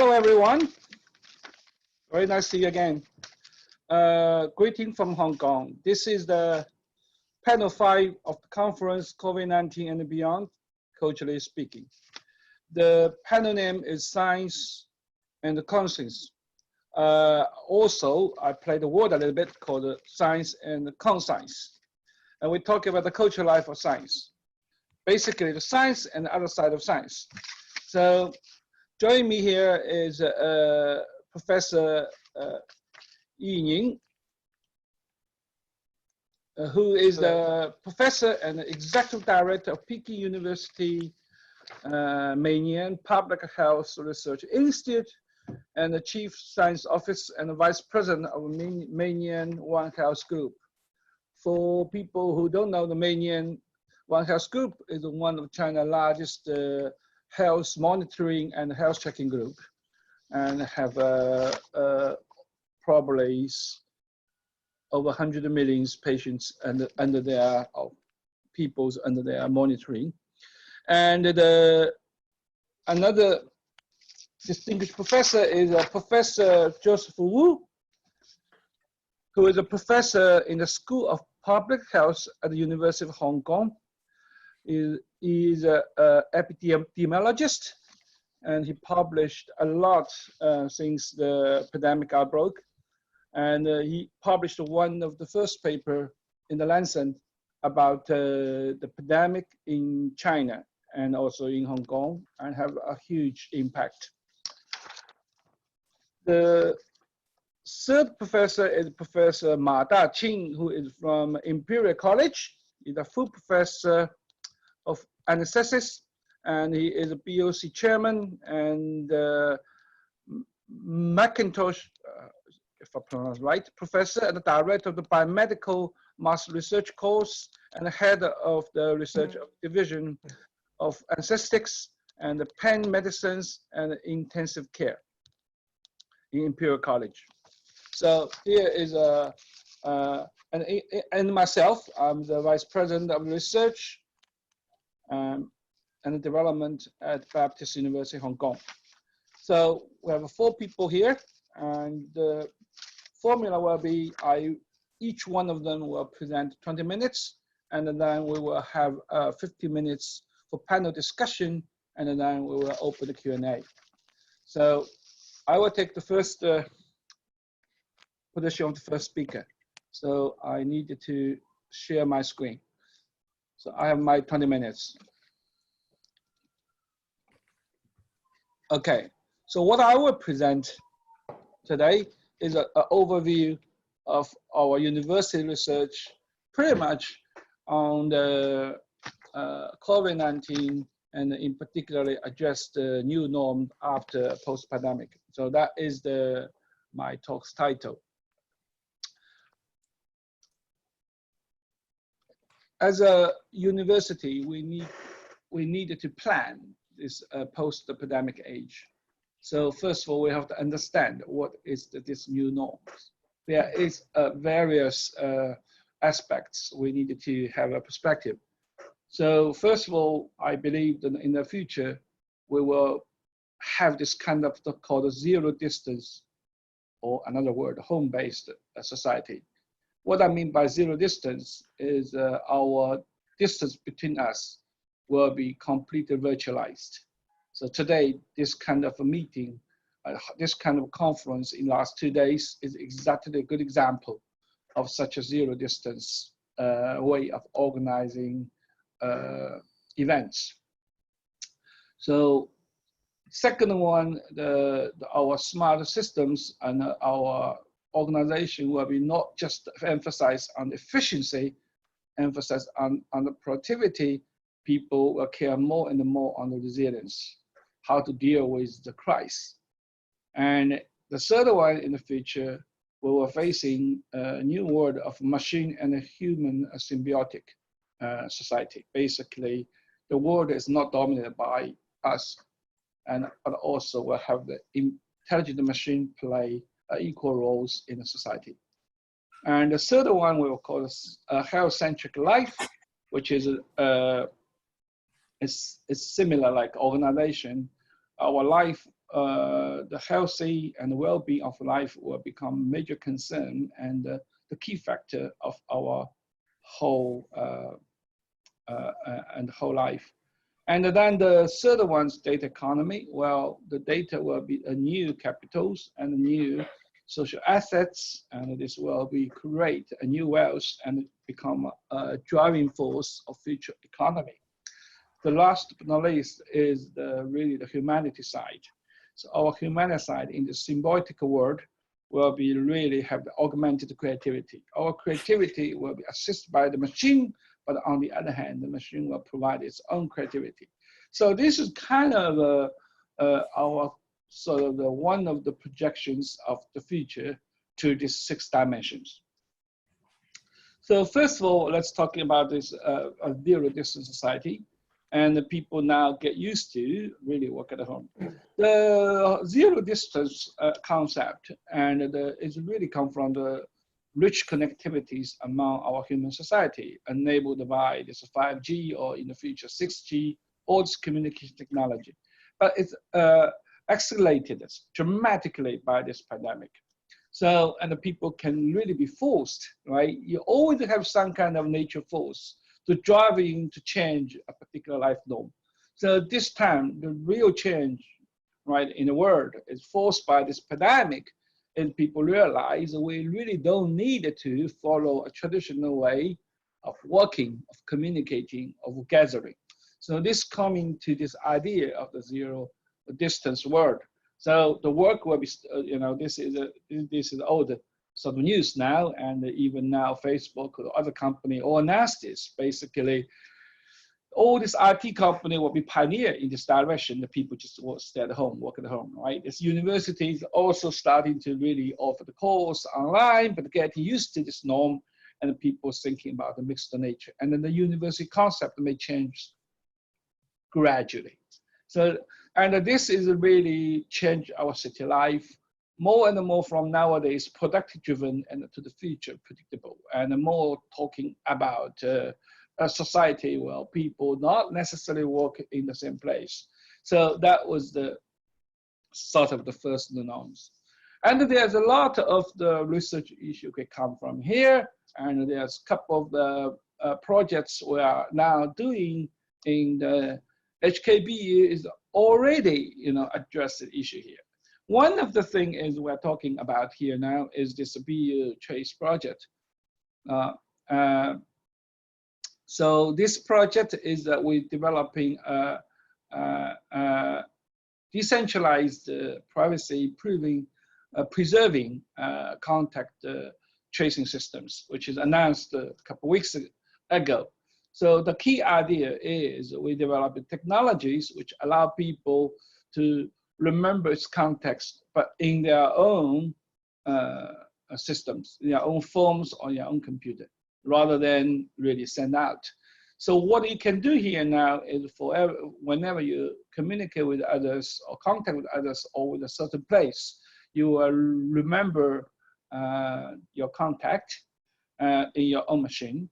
Hello, everyone. Very nice to see you again. Greeting from Hong Kong. This is the panel 5 of the conference COVID-19 and Beyond, culturally speaking. The panel name is Science and Conscience. Also, I play the word a little bit called Science and Conscience. And we talk about the cultural life of science. Basically, the science and the other side of science. So, joining me here is Professor Yike, who is the professor and executive director of Peking University Manian Public Health Research Institute, and the chief science officer and the vice president of Manian One Health Group. For people who don't know, the Manian One Health Group is one of China's largest health monitoring and health checking group, and have probably over 100 million patients under their peoples under their monitoring. And another distinguished professor is Professor Joseph Wu, who is a professor in the School of Public Health at the University of Hong Kong. He is an epidemiologist, and he published a lot since the pandemic outbreak. And he published one of the first paper in the Lancet about the pandemic in China and also in Hong Kong, and have a huge impact. The third professor is Professor Daqing, who is from Imperial College. He's a full professor of anesthetics, and he is a BOC chairman and Macintosh, if I pronounce right, professor and the director of the biomedical master research course and the head of the research division of anesthetics and the pain medicines and intensive care in Imperial College. So here is and myself, I'm the vice president of research and development at Baptist University, Hong Kong. So we have 4 people here, and the formula will be each one of them will present 20 minutes, and then we will have 50 minutes for panel discussion, and then we will open the Q&A. So I will take the first position of the first speaker. So I needed to share my screen. So I have my 20 minutes. Okay, so what I will present today is an overview of our university research, pretty much on the COVID-19, and in particularly address the new norm after post-pandemic. So that is my talk's title. As a university, we needed to plan this post-pandemic age. So first of all, we have to understand what is this new norm. There is various aspects we needed to have a perspective. So first of all, I believe that in the future, we will have this kind of called zero distance, or another word, home-based society. What I mean by zero distance is our distance between us will be completely virtualized. So today, this kind of a meeting, this kind of conference in the last 2 days is exactly a good example of such a zero distance way of organizing events. So second one, our smart systems and our organization will be not just emphasized on efficiency, emphasized on the productivity. People will care more and more on the resilience, how to deal with the crisis. And the third one in the future, we were facing a new world of machine and a human symbiotic society. Basically, the world is not dominated by us, but also will have the intelligent machine play equal roles in the society. And the third one we will call a health-centric life, which is it's similar like organization. Our life the healthy and well-being of life will become a major concern and the key factor of our whole and whole life. And then the third one's data economy. Well, the data will be a new capitals and a new social assets, and this will be create a new wealth and become a driving force of future economy. The last but not least is really the humanity side. So our humanity side in the symbiotic world will be really have the augmented creativity. Our creativity will be assisted by the machine, but on the other hand, the machine will provide its own creativity. So this is kind of our sort of one of the projections of the future to these 6 dimensions. So first of all, let's talk about this zero distance society. And the people now get used to really work at home. The zero distance concept and is really come from the rich connectivities among our human society, enabled by this 5G or in the future 6G, all this communication technology. But it's accelerated dramatically by this pandemic. So, and the people can really be forced, right? You always have some kind of nature force to drive you to change a particular life norm. So this time, the real change, right, in the world is forced by this pandemic, and people realize we really don't need to follow a traditional way of working, of communicating, of gathering. So this coming to this idea of the zero distance world. So the work will be, this is old sort of news now, and even now Facebook or other company all announced this. Basically, all this IT company will be pioneer in this direction. The people just will stay at home, work at home, right? This universities also starting to really offer the course online, but getting used to this norm, and the people thinking about the mixed nature. And then the university concept may change gradually. So, and this is really change our city life more and more from nowadays product driven and to the future predictable, and more talking about a society where people not necessarily work in the same place. So that was the sort of the first norms. And there's a lot of the research issue can come from here, and there's a couple of the projects we are now doing in the HKBU is already, address the issue here. One of the things is we're talking about here now is this BU Trace project. So this project is that we're developing decentralized privacy preserving contact tracing systems, which is announced a couple of weeks ago. So the key idea is we develop technologies which allow people to remember its context, but in their own systems, in their own phones or their own computer, rather than really send out. So what you can do here now is whenever you communicate with others or contact with others or with a certain place, you will remember your contact in your own machine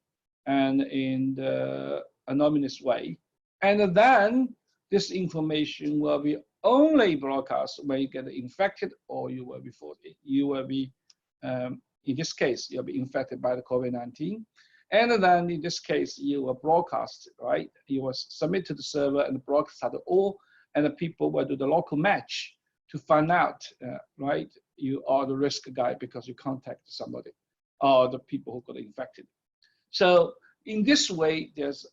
and in the anonymous way. And then this information will be only broadcast when you get infected or you will be in this case, you'll be infected by the COVID-19. And then in this case, you will broadcast, right? You will submit to the server and broadcast it all, and the people will do the local match to find out, right? You are the risk guy because you contacted somebody or the people who got infected. So in this way, there's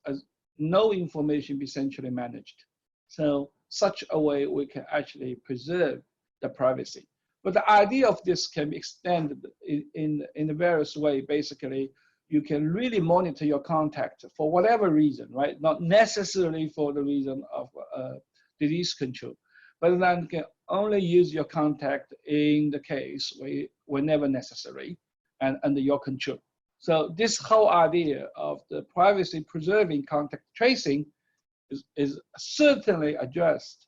no information be centrally managed. So such a way we can actually preserve the privacy. But the idea of this can be extended in a various way. Basically, you can really monitor your contact for whatever reason, right? Not necessarily for the reason of disease control, but then you can only use your contact in the case whenever necessary and under your control. So this whole idea of the privacy preserving contact tracing is certainly addressed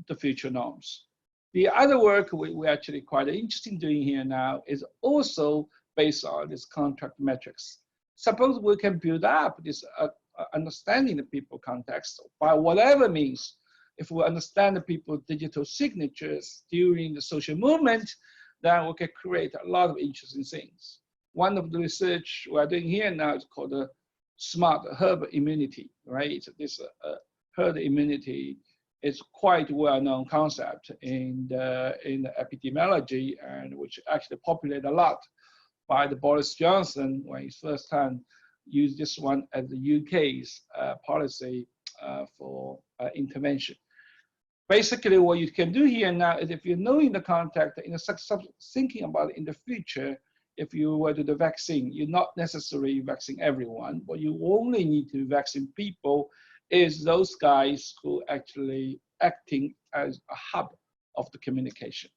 the future norms. The other work we're actually quite interested in doing here now is also based on this contract metrics. Suppose we can build up this understanding of people context by whatever means, if we understand the people's digital signatures during the social movement, then we can create a lot of interesting things. One of the research we're doing here now is called the smart herd immunity, right? This herd immunity is quite well-known concept in the epidemiology, and which actually populated a lot by the Boris Johnson when he first time used this one as the UK's policy for intervention. Basically, what you can do here now is if you know in the context, thinking about it in the future, if you were to do the vaccine, you're not necessarily vaccine everyone, but you only need to vaccine people is those guys who actually acting as a hub of the communication.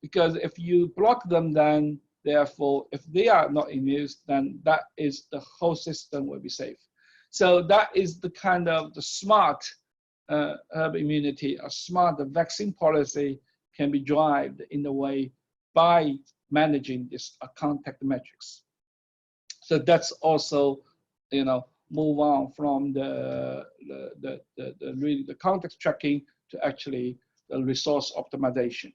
Because if you block them, then therefore, if they are not immune, then that is the whole system will be safe. So that is the kind of the smart herd immunity, a smart vaccine policy can be driven in a way by managing this contact metrics. So that's also, you know, move on from the context tracking to actually the resource optimization.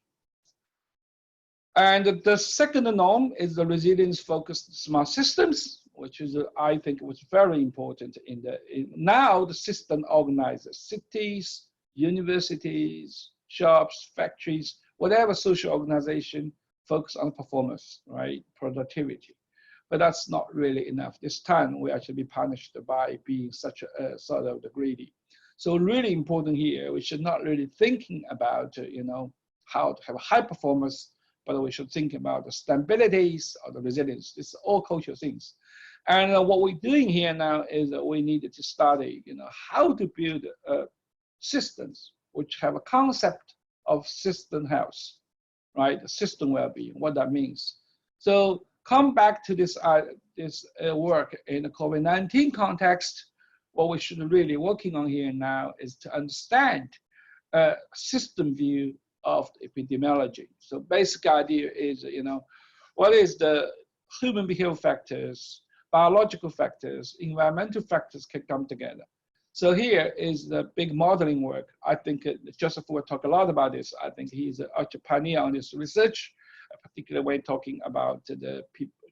And the second norm is the resilience-focused smart systems, which is, I think, was very important now the system organizes cities, universities, shops, factories, whatever social organization focus on performance, right, productivity. But that's not really enough. This time we actually be punished by being such a sort of the greedy. So really important here, we should not really thinking about, you know, how to have high performance, but we should think about the stabilities or the resilience. It's all cultural things. And what we're doing here now is that we needed to study, you know, how to build systems which have a concept of system health, right? System well-being, what that means. So come back to this work in the COVID-19 context. What we should really working on here now is to understand a system view of the epidemiology. So basic idea is, you know, what is the human behavioral factors, biological factors, environmental factors can come together. So here is the big modeling work. I think Joseph will talk a lot about this. I think he's a pioneer on this research, particularly when talking about the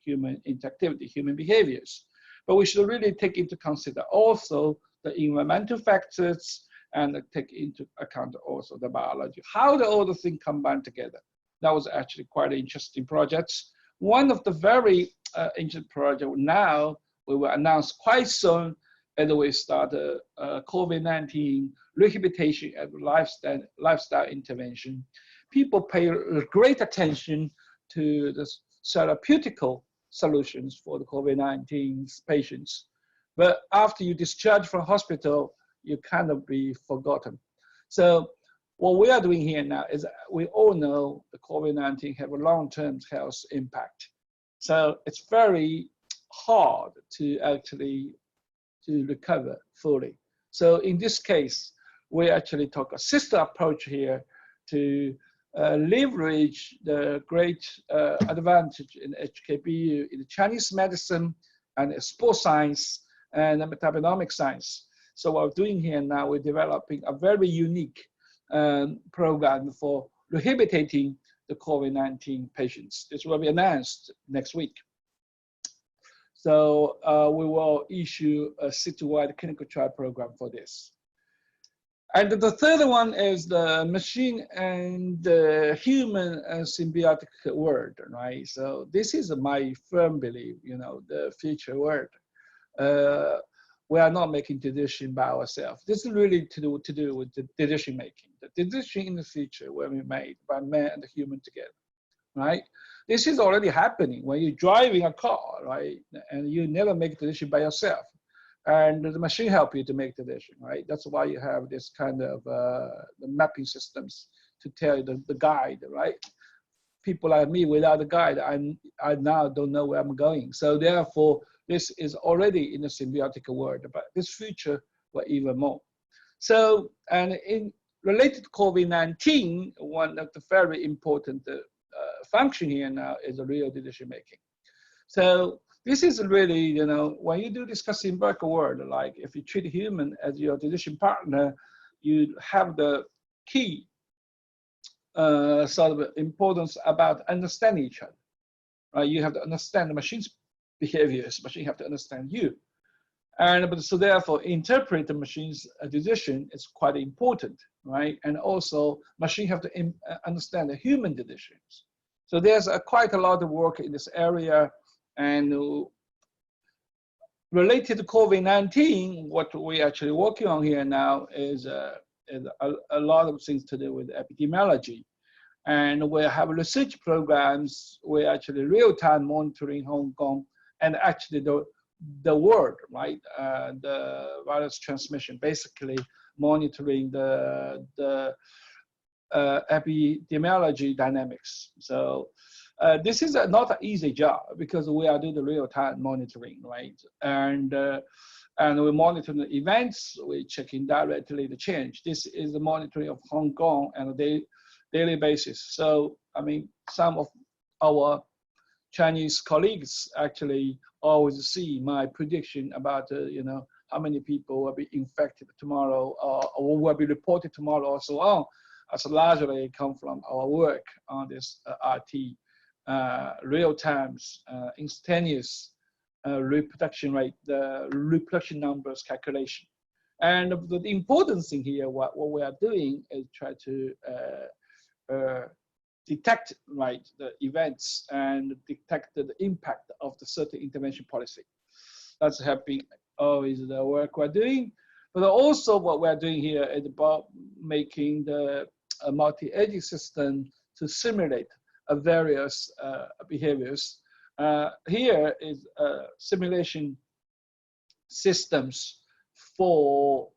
human interactivity, human behaviors. But we should really take into consider also the environmental factors and take into account also the biology. How do all the things combine together? That was actually quite an interesting project. One of the very interesting projects now, we will announce quite soon, and we start COVID-19 rehabilitation and lifestyle intervention. People pay great attention to the therapeutical solutions for the COVID-19 patients. But after you discharge from hospital, you kind of be forgotten. So what we are doing here now is we all know the COVID-19 have a long-term health impact. So it's very hard to actually recover fully. So in this case, we actually took a system approach here to leverage the great advantage in HKBU in Chinese medicine and sports science and metabonomics science. So what we're doing here now, we're developing a very unique program for rehabilitating the COVID-19 patients. This will be announced next week. So we will issue a citywide clinical trial program for this. And the third one is the machine and the human symbiotic world, right? So this is my firm belief, you know, the future world. We are not making decision by ourselves. This is really to do with the decision making. The decision in the future will be made by man and the human together, right? This is already happening when you're driving a car, right? And you never make a decision by yourself. And the machine help you to make the decision, right? That's why you have this kind of the mapping systems to tell you the guide, right? People like me without the guide, I now don't know where I'm going. So therefore, this is already in a symbiotic world, but this future will even more. So, and in related to COVID-19, one of the very important function here now is the real decision making. So this is really, you know, when you do discuss symbiotic world, like if you treat human as your decision partner, you have the key sort of importance about understanding each other. Right? You have to understand the machine's behaviors, machine have to understand you. And so therefore, interpret the machine's decision is quite important, right? And also, machine have to understand the human decisions. So there's quite a lot of work in this area, and related to COVID-19, what we're actually working on here now is a lot of things to do with epidemiology. And we have research programs, we're actually real-time monitoring Hong Kong and actually the world, right? The virus transmission, basically monitoring the epidemiology dynamics. So this is not an easy job because we are doing the real-time monitoring, right? And we monitor the events, we're checking directly the change. This is the monitoring of Hong Kong on a daily basis. So, I mean, some of our Chinese colleagues actually always see my prediction about, you know, how many people will be infected tomorrow or will be reported tomorrow or so on, as largely come from our work on this RT, real-time, instantaneous reproduction rate, the reproduction numbers calculation. And the important thing here, what we are doing is try to detect, right, the events and detect the impact of the certain intervention policy. That's helping always the work we're doing. But also what we're doing here is about making the multi-agent system to simulate various behaviors. Here is simulation systems for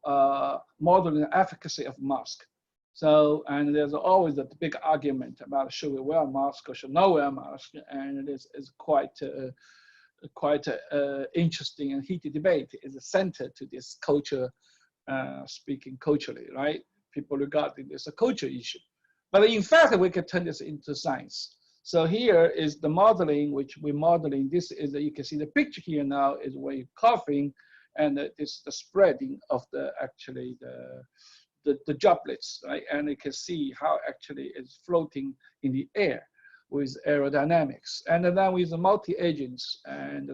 modeling the efficacy of mask. So, and there's always a big argument about should we wear a mask or should not wear a mask, and it is quite interesting and heated debate. Is the center to this culture, speaking culturally, right? People regarding this a culture issue, but in fact we can turn this into science. So here is the modeling, which we're modeling. This is you can see the picture here now is where you're coughing, and it's the spreading of the actually the droplets, right? And you can see how actually it's floating in the air with aerodynamics. And then with the multi-agents, and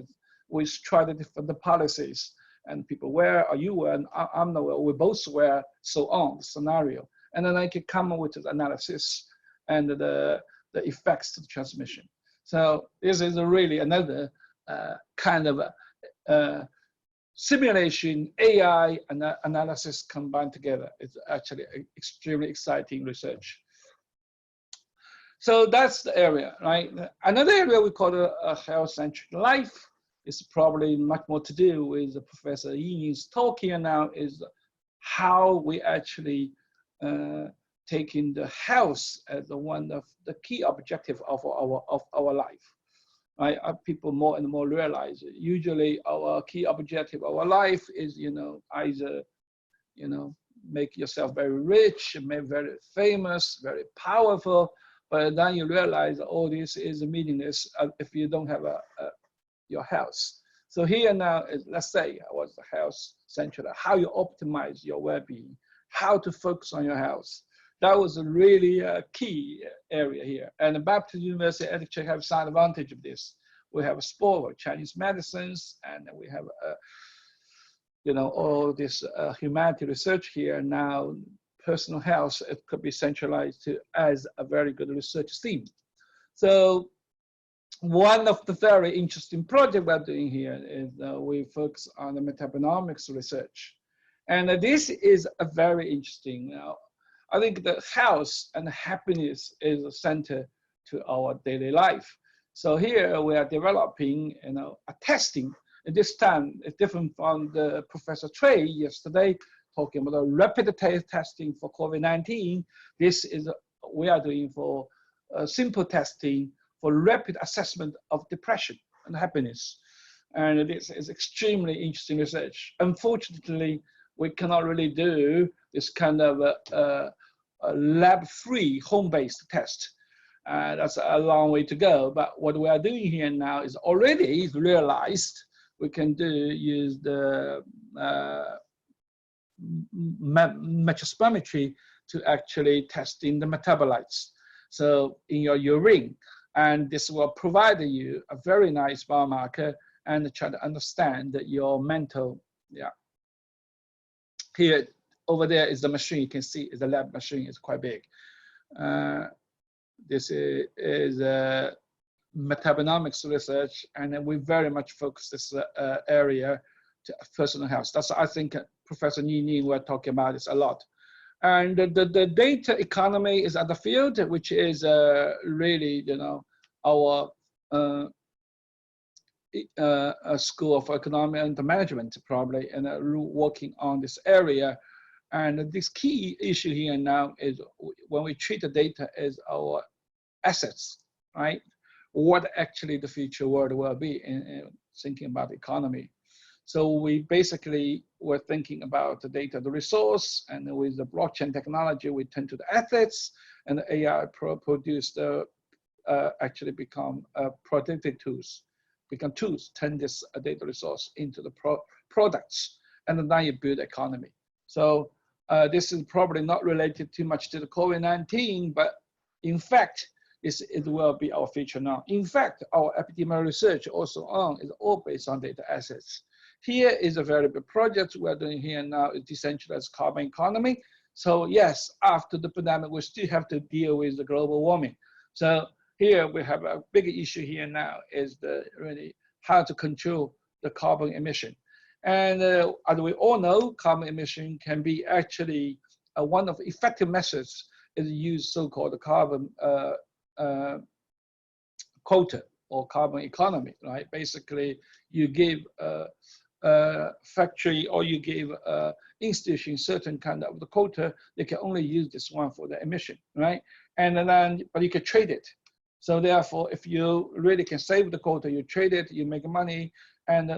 we try the different policies, and people wear, or you wear, and I'm not wear, we both wear, so on, the scenario. And then I can come up with the analysis and the effects to the transmission. So this is really another kind of simulation, AI, and analysis combined together. It's actually extremely exciting research. So that's the area, right? Another area we call a health-centric life is probably much more to do with Professor Yin's talk here now, is how we actually taking the health as one of the key objective of our life. Right? People more and more realize it. Usually our key objective of our life is, you know, either, you know, make yourself very rich, very famous, very powerful, but then you realize all this is meaningless if you don't have your health. So here now is, let's say, what's the health central, how you optimize your well-being, how to focus on your health. That was a really key area here. And the Baptist University actually have some advantage of this. We have a sport of Chinese medicines, and we have, you know, all this humanity research here. Now, personal health, it could be centralized to as a very good research theme. So one of the very interesting projects we're doing here is we focus on the metabonomics research. And this is a very interesting now. I think that health and happiness is a center to our daily life. So here we are developing, you know, a testing. At this time, it's different from the Professor Trey yesterday talking about rapid testing for COVID-19. This is we are doing for simple testing for rapid assessment of depression and happiness. And this is extremely interesting research. Unfortunately, we cannot really do this kind of a lab-free, home-based test. That's a long way to go. But what we are doing here now is already realized we can use the mass spectrometry to actually testing the metabolites. So in your urine, and this will provide you a very nice biomarker and try to understand your mental, yeah. Here, over there is the machine. You can see the lab machine is quite big. This is metabonomics research, and we very much focus this area to personal health. That's, I think, Professor NING were talking about this a lot. And the data economy is other field, which is really, you know, our a school of economic and management probably, and working on this area. And this key issue here now is when we treat the data as our assets, right? What actually the future world will be in thinking about the economy. So we basically were thinking about the data, the resource, and with the blockchain technology, we turn to the assets, and the AI produce the actually become productive tools, become tools, turn this data resource into the products, and then you build economy. So this is probably not related too much to the COVID-19, but in fact, it will be our future now. In fact, our epidemiology research also is all based on data assets. Here is a very big project we're doing here now, is decentralized carbon economy. So yes, after the pandemic, we still have to deal with the global warming. So here we have a big issue here now is really how to control the carbon emission. And as we all know, carbon emission can be actually one of the effective methods is use so-called carbon quota or carbon economy, right? Basically, you give a factory or you give institution certain kind of the quota, they can only use this one for the emission, right? And then, but you can trade it. So therefore, if you really can save the quota, you trade it, you make money, and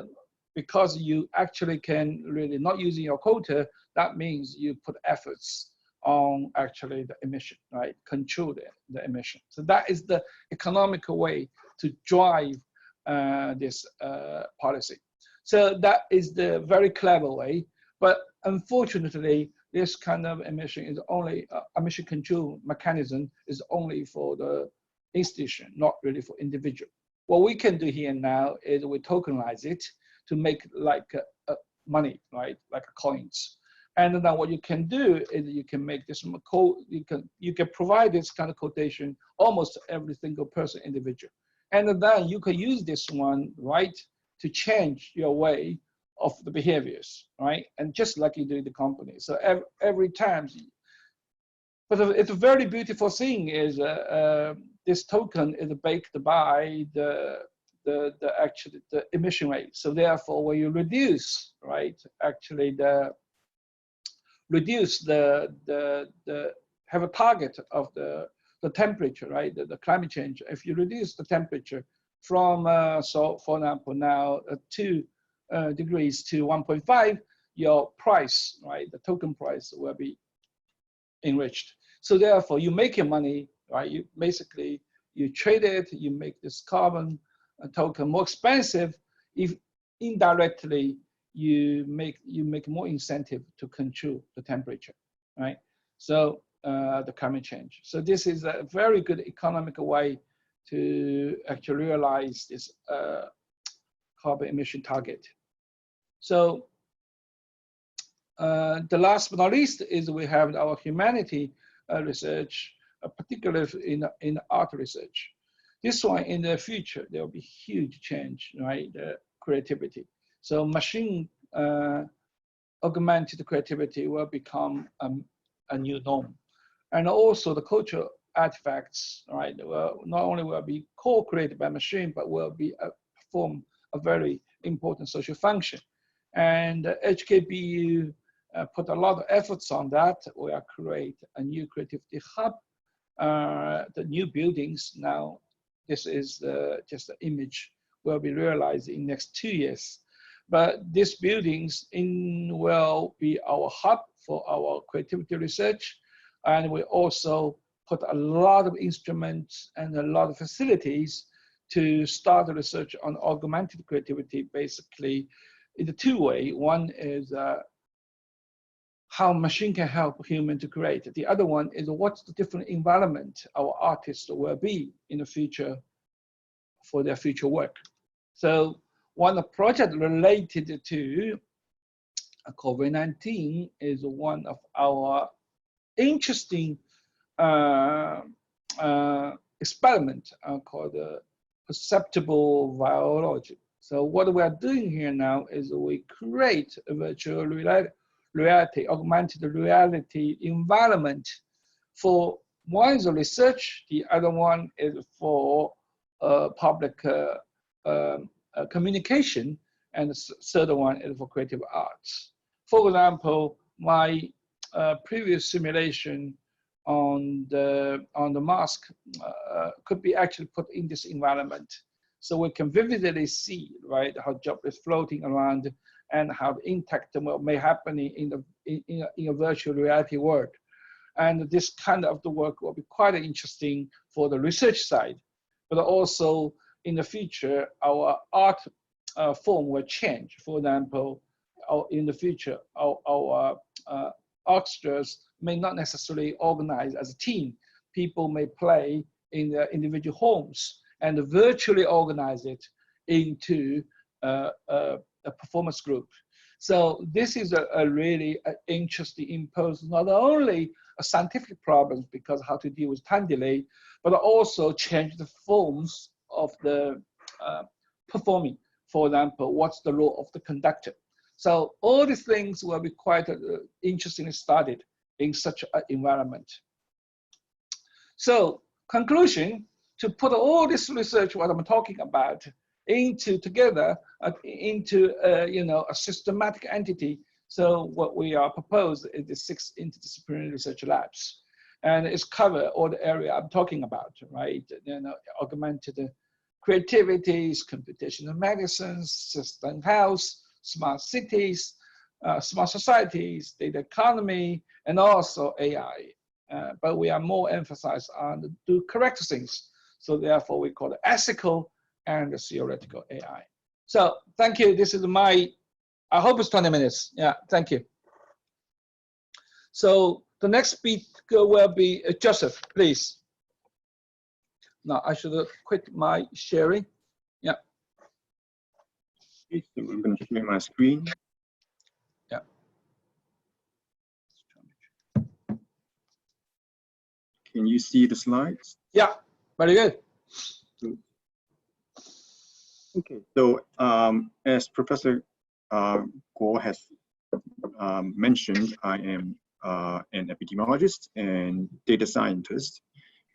because you actually can really not using your quota, that means you put efforts on actually the emission, right? Control the emission. So that is the economical way to drive this policy. So that is the very clever way, but unfortunately, this kind of emission is only, emission control mechanism is only for the institution, not really for individual. What we can do here now is we tokenize it to make like money, right? Like coins. And then what you can do is you can make this code, you can provide this kind of quotation almost every single person individual. And then you can use this one, right, to change your way of the behaviors, right? And just like you do in the company. So every time, but it's a very beautiful thing is this token is baked by the emission rate. So therefore, when you reduce, right, actually have a target of the temperature, right, the climate change. If you reduce the temperature from, so for example, now 2 degrees to 1.5, your price, right, the token price will be enriched. So therefore, you make your money, right? You basically, you trade it, you make this carbon token more expensive. If indirectly, you make more incentive to control the temperature, right? So the climate change. So this is a very good economical way to actually realize this carbon emission target. So the last but not least is we have our humanity research, particularly in art research. This one in the future, there will be huge change, right? The creativity. So machine augmented creativity will become a new norm. And also the cultural artifacts, right? Will not only will be co-created by machine, but will be perform a very important social function. And HKBU put a lot of efforts on that. We are create a new creativity hub. The new buildings now, this is just the image will be realized in next 2 years. But these buildings will be our hub for our creativity research. And we also put a lot of instruments and a lot of facilities to start the research on augmented creativity, basically in the 2 ways. One is how machine can help human to create. The other one is what's the different environment our artists will be in the future for their future work. So one project related to COVID-19 is one of our interesting experiment called perceptible virology. So what we are doing here now is we create a virtual reality, augmented reality environment for one is research, the other one is for public communication, and the third one is for creative arts. For example, my previous simulation on the mask could be actually put in this environment, so we can vividly see, right, how job is floating around and how the impact may happen in a virtual reality world. And this kind of the work will be quite interesting for the research side, but also in the future, our art form will change. For example, in the future, our orchestras may not necessarily organize as a team. People may play in their individual homes and virtually organize it into a performance group. So this is a really interesting impose, not only a scientific problem because how to deal with time delay, but also change the forms of the performing. For example, what's the role of the conductor? So all these things will be quite interestingly studied in such an environment. So conclusion, to put all this research, what I'm talking about, together into a systematic entity. So what we are proposed is the 6 interdisciplinary research labs, and it's cover all the area I'm talking about, right? Augmented creativities, computational medicine, system health, smart cities, smart societies, data economy, and also AI. But we are more emphasized on do correct things. So therefore we call it ethical and theoretical AI. So thank you. This is I hope it's 20 minutes. Yeah, thank you. So the next speaker will be Joseph, please. Now I should quit my sharing. Yeah. So I'm going to share my screen. Yeah. Can you see the slides? Yeah, very good. Okay, so as Professor Guo has mentioned, I am an epidemiologist and data scientist,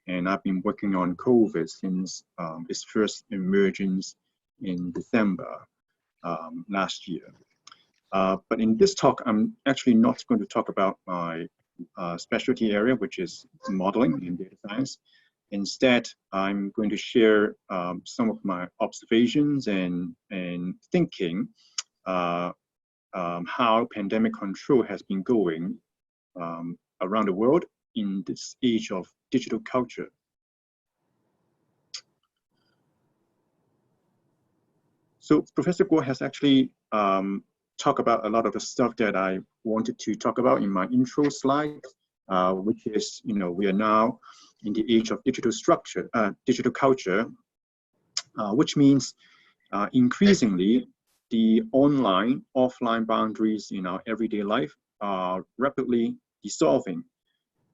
and I've been working on COVID since its first emergence in December last year. But in this talk, I'm actually not going to talk about my specialty area, which is modeling and data science. Instead, I'm going to share some of my observations and thinking how pandemic control has been going around the world in this age of digital culture. So Professor Guo has actually talked about a lot of the stuff that I wanted to talk about in my intro slide, which is, we are now in the age of digital culture, which means increasingly the online, offline boundaries in our everyday life are rapidly dissolving.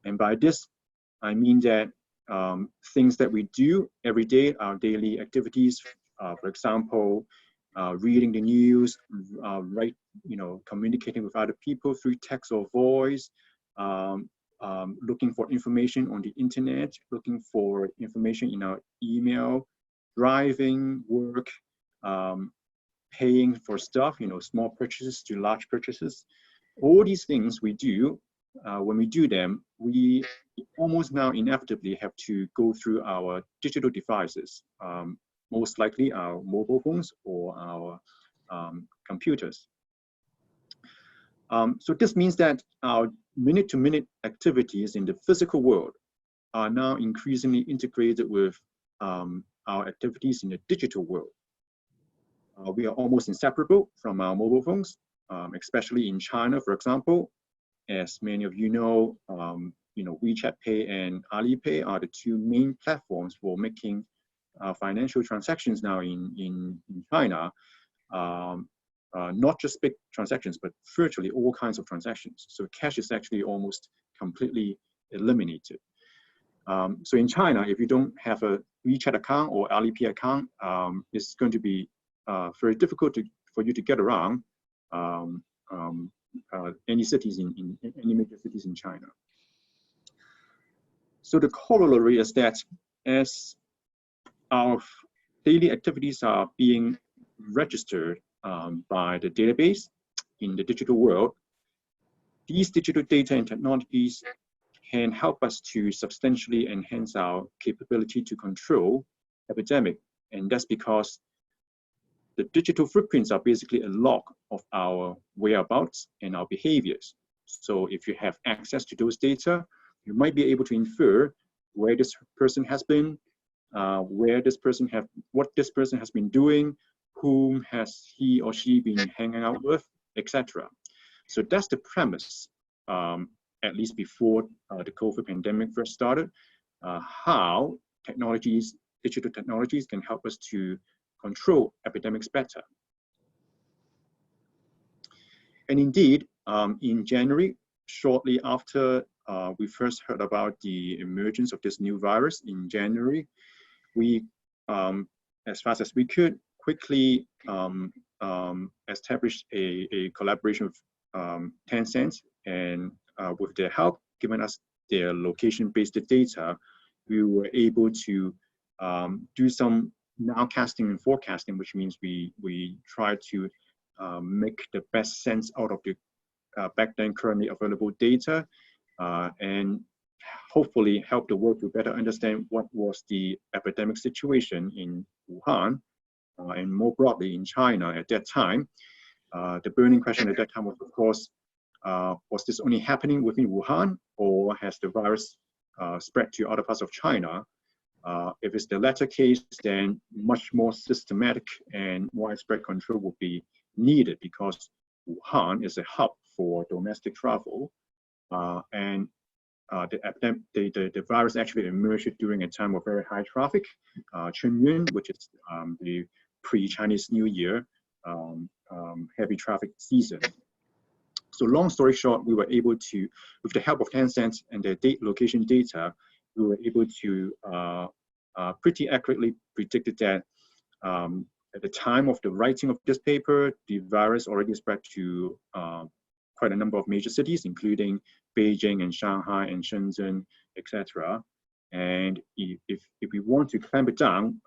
And by this, I mean that things that we do every day, our daily activities, for example, reading the news, communicating with other people through text or voice, looking for information on the internet, looking for information in our email, driving, work, paying for stuff, small purchases to large purchases. All these things we do, when we do them, we almost now inevitably have to go through our digital devices, most likely our mobile phones or our computers. So this means that our minute-to-minute activities in the physical world are now increasingly integrated with our activities in the digital world. We are almost inseparable from our mobile phones, especially in China, for example. as many of you know, WeChat Pay and Alipay are the two main platforms for making financial transactions now in China. Not just big transactions, but virtually all kinds of transactions. So cash is actually almost completely eliminated. So in China, if you don't have a WeChat account or Alipay account, it's going to be very difficult for you to get around any cities in any major cities in China. So the corollary is that as our daily activities are being registered by the database in the digital world, these digital data and technologies can help us to substantially enhance our capability to control epidemic. And that's because the digital footprints are basically a log of our whereabouts and our behaviors. So if you have access to those data, you might be able to infer where this person has been, what this person has been doing, whom has he or she been hanging out with, etc. So that's the premise, at least before the COVID pandemic first started, how digital technologies can help us to control epidemics better. And indeed, in January, shortly after we first heard about the emergence of this new virus in January, we, as fast as we could, quickly established a collaboration with Tencent, and with their help, given us their location-based data, we were able to do some nowcasting and forecasting, which means we try to make the best sense out of the back then currently available data, and hopefully help the world to better understand what was the epidemic situation in Wuhan and more broadly in China at that time. The burning question at that time was, of course, was this only happening within Wuhan, or has the virus spread to other parts of China? If it's the latter case, then much more systematic and widespread control will be needed, because Wuhan is a hub for domestic travel, and the virus actually emerged during a time of very high traffic, Chunyuan, which is the pre-Chinese New Year heavy traffic season. So long story short, we were able to, with the help of Tencent and their location data, we were able to pretty accurately predict that at the time of the writing of this paper, the virus already spread to quite a number of major cities, including Beijing and Shanghai and Shenzhen, etc. And if we want to clamp it down,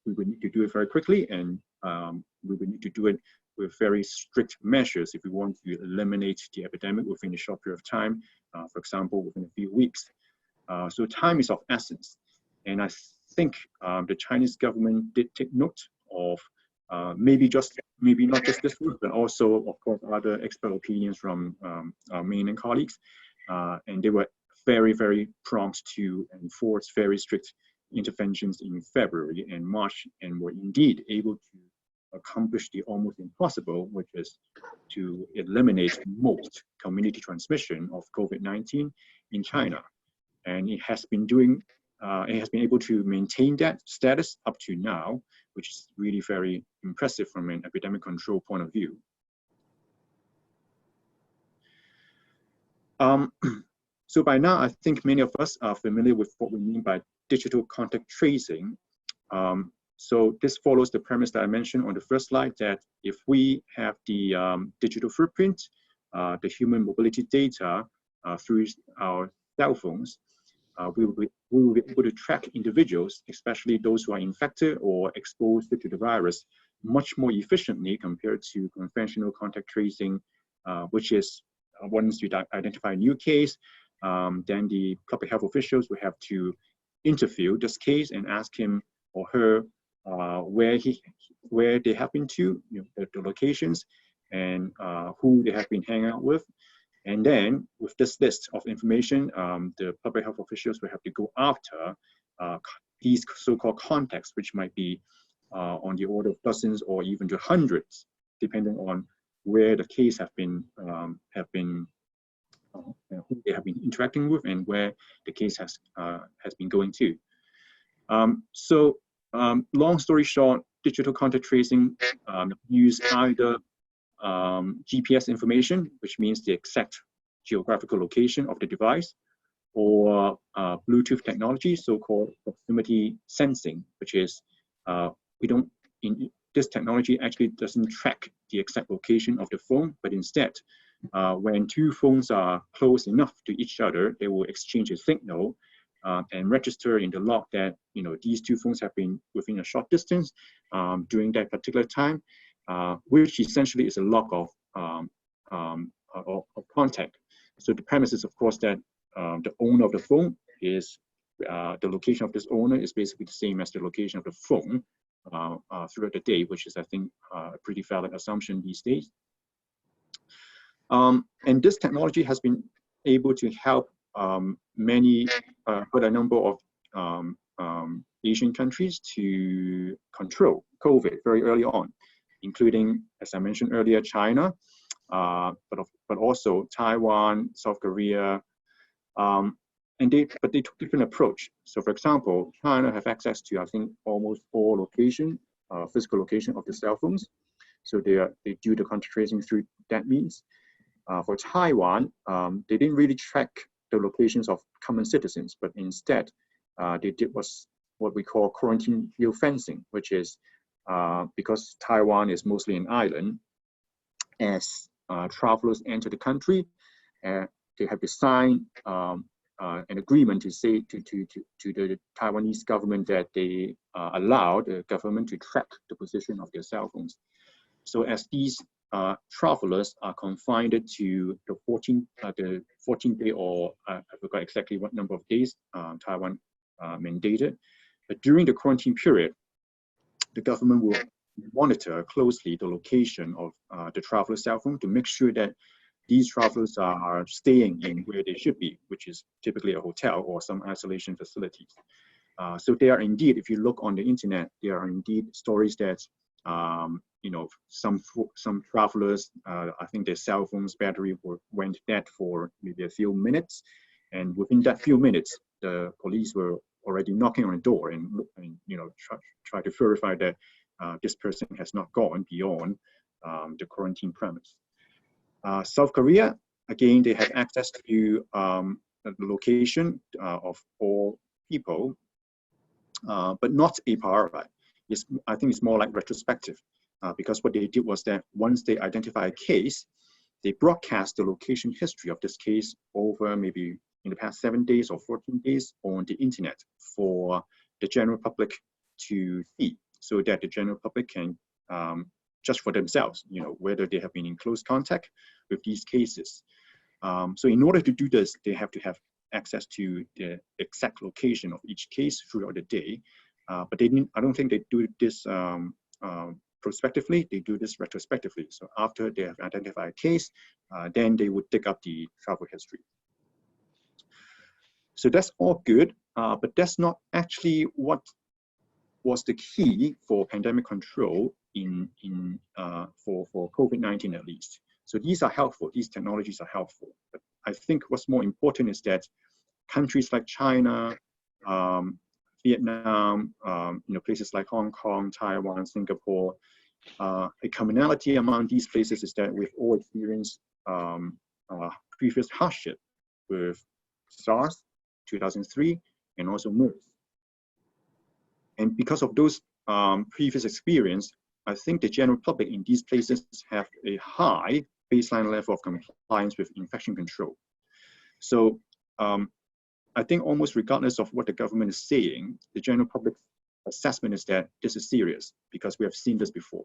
we would need to do it very quickly, and we would need to do it with very strict measures if we want to eliminate the epidemic within a short period of time, for example, within a few weeks. So time is of essence. And I think the Chinese government did take note of maybe not just this group, but also, of course, other expert opinions from our mainland colleagues. And they were very, very prompt to enforce very strict interventions in February and March, and were indeed able to accomplish the almost impossible, which is to eliminate most community transmission of COVID-19 in China. And it has been able to maintain that status up to now, which is really very impressive from an epidemic control point of view. So by now, I think many of us are familiar with what we mean by digital contact tracing. So this follows the premise that I mentioned on the first slide, that if we have the digital footprint, the human mobility data through our cell phones, we will be able to track individuals, especially those who are infected or exposed to the virus, much more efficiently compared to conventional contact tracing, which is once you identify a new case, then the public health officials will have to interview this case and ask him or her where they have been to, the locations, and who they have been hanging out with. And then with this list of information, the public health officials will have to go after these so-called contacts, which might be on the order of dozens or even to hundreds, depending on where the case have been who they have been interacting with and where the case has been going to. Long story short, digital contact tracing use either GPS information, which means the exact geographical location of the device, or Bluetooth technology, so-called proximity sensing, which is this technology actually doesn't track the exact location of the phone, but instead, when two phones are close enough to each other, they will exchange a signal and register in the log that these two phones have been within a short distance during that particular time, which essentially is a log of contact. So the premise is, of course, that the owner of the phone is the location of this owner is basically the same as the location of the phone throughout the day, which is, I think, a pretty valid assumption these days. And this technology has been able to help quite a number of Asian countries to control COVID very early on, including, as I mentioned earlier, China, but also Taiwan, South Korea, but they took different approach. So, for example, China have access to, I think, almost all physical location of the cell phones. So they do the contact tracing through that means. For Taiwan, they didn't really track the locations of common citizens, but instead they did what we call quarantine geofencing, which is because Taiwan is mostly an island, as travelers enter the country, they have to sign an agreement to say to the Taiwanese government that they allow the government to track the position of their cell phones. So as these travelers are confined to the 14th day, or I forgot exactly what number of days Taiwan mandated, but during the quarantine period, the government will monitor closely the location of the traveler's cell phone to make sure that these travelers are staying in where they should be, which is typically a hotel or some isolation facilities. So there are indeed, if you look on the internet, there are indeed stories that some travelers, I think their cell phone's battery went dead for maybe a few minutes, and within that few minutes, the police were already knocking on the door and try to verify that this person has not gone beyond the quarantine premise. South Korea, again, they have access to the location of all people, but not a priori. I think it's more like retrospective, because what they did was that once they identify a case, they broadcast the location history of this case over maybe in the past 7 days or 14 days on the internet for the general public to see, so that the general public can judge for themselves, whether they have been in close contact with these cases. So in order to do this, they have to have access to the exact location of each case throughout the day. But I don't think they do this prospectively, they do this retrospectively. So after they have identified a case, then they would dig up the travel history. So that's all good, but that's not actually what was the key for pandemic control for COVID-19 at least. So these are helpful, these technologies are helpful. But I think what's more important is that countries like China, Vietnam, places like Hong Kong, Taiwan, Singapore, a commonality among these places is that we've all experienced previous hardship with SARS, 2003, and also MERS. And because of those previous experience, I think the general public in these places have a high baseline level of compliance with infection control. So I think almost regardless of what the government is saying, the general public assessment is that this is serious because we have seen this before.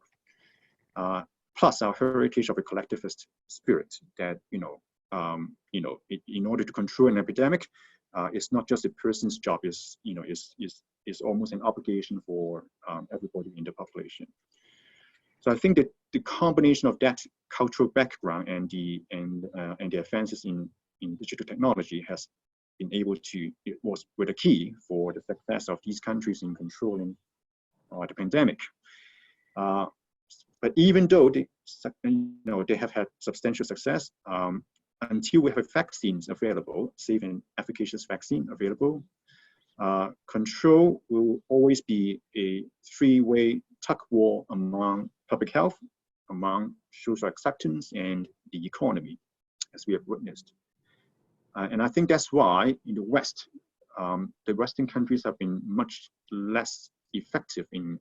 Plus our heritage of a collectivist spirit that, in order to control an epidemic, it's not just a person's job, it's almost an obligation for everybody in the population. So I think that the combination of that cultural background and the advances in digital technology has been able to, were the key for the success of these countries in controlling the pandemic. But even though they have had substantial success, until we have vaccines available, safe and efficacious vaccine available, control will always be a three-way tug war among public health, among social acceptance, and the economy, as we have witnessed. And I think that's why in the West, the Western countries have been much less effective in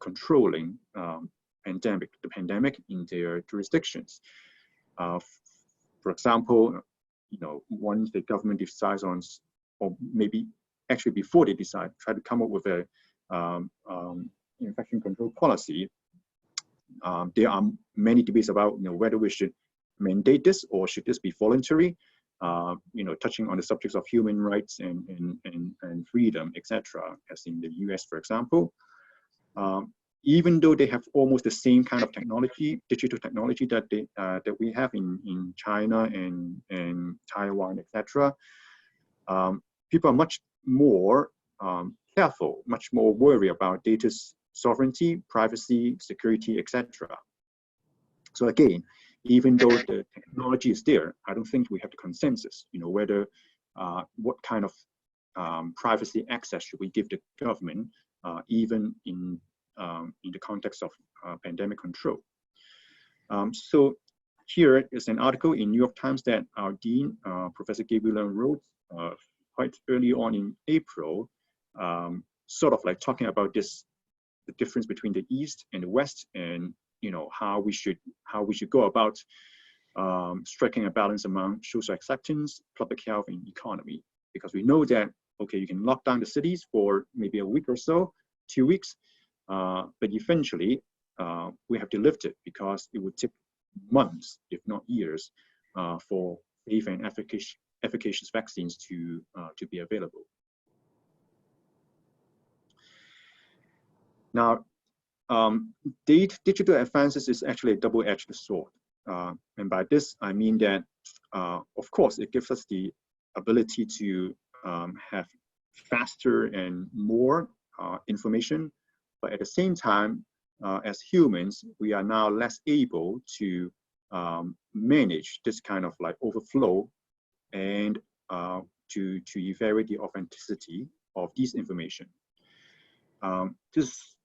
controlling the pandemic in their jurisdictions. For example, once the government decides on, or maybe actually before they decide, try to come up with a infection control policy, there are many debates about whether we should mandate this or should this be voluntary, touching on the subjects of human rights and freedom, etc., as in the US, for example. Even though they have almost the same kind of technology, digital technology that we have in China and Taiwan, etc., people are much more careful, much more worried about data sovereignty, privacy, security, etc. So again, even though the technology is there, I don't think we have the consensus, whether what kind of privacy access should we give the government, even in the context of pandemic control. So here is an article in New York Times that our dean, Professor Gabriel wrote quite early on in April, sort of like talking about the difference between the East and the West, and how we should go about striking a balance among social acceptance, public health, and economy. Because we know that, okay, you can lock down the cities for maybe a week or so, 2 weeks, but eventually we have to lift it because it would take months, if not years, for safe and efficacious vaccines to be available. Now, digital advances is actually a double-edged sword. And by this, I mean that, of course, it gives us the ability to have faster and more information, but at the same time, as humans, we are now less able to manage this kind of like overflow and to evaluate the authenticity of this information.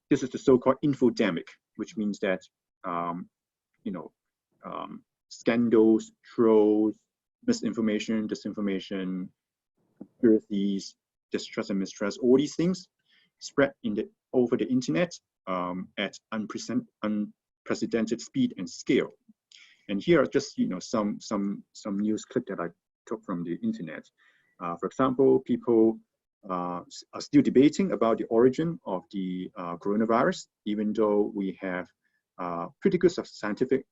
This is the so-called infodemic, which means that scandals, trolls, misinformation, disinformation, conspiracies, distrust and mistrust, all these things spread over the internet at unprecedented speed and scale. And here are just some news clip that I took from the internet. For example, people are still debating about the origin of the coronavirus, even though we have pretty good scientific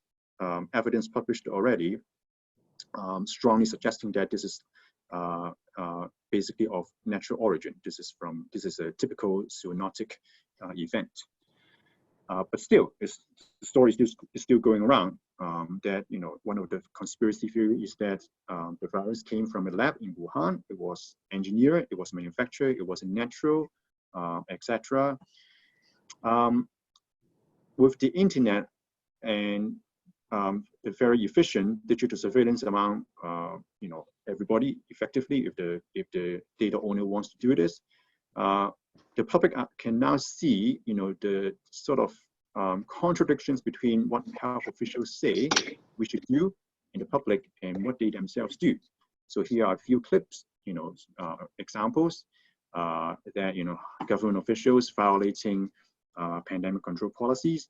evidence published already, strongly suggesting that this is basically of natural origin. This is a typical zoonotic event. But still, the story is still going around that one of the conspiracy theories is that the virus came from a lab in Wuhan. It was engineered, it was manufactured, it was natural, etc. With the internet and the very efficient digital surveillance among everybody effectively, if the data owner wants to do this, the public can now see the sort of contradictions between what health officials say we should do in the public and what they themselves do. So here are a few clips, examples that government officials violating pandemic control policies,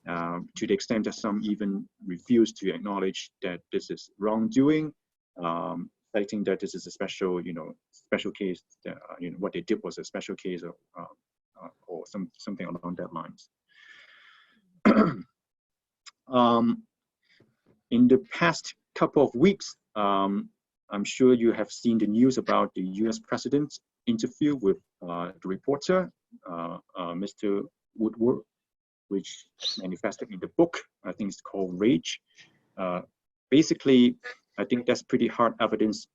to the extent that some even refuse to acknowledge that this is wrongdoing, citing that this is a special case, that what they did was a special case or something along that lines. In the past couple of weeks, I'm sure you have seen the news about the US president's interview with the reporter, Mr. Woodward, which manifested in the book. I think it's called Rage. Basically, I think that's pretty hard evidence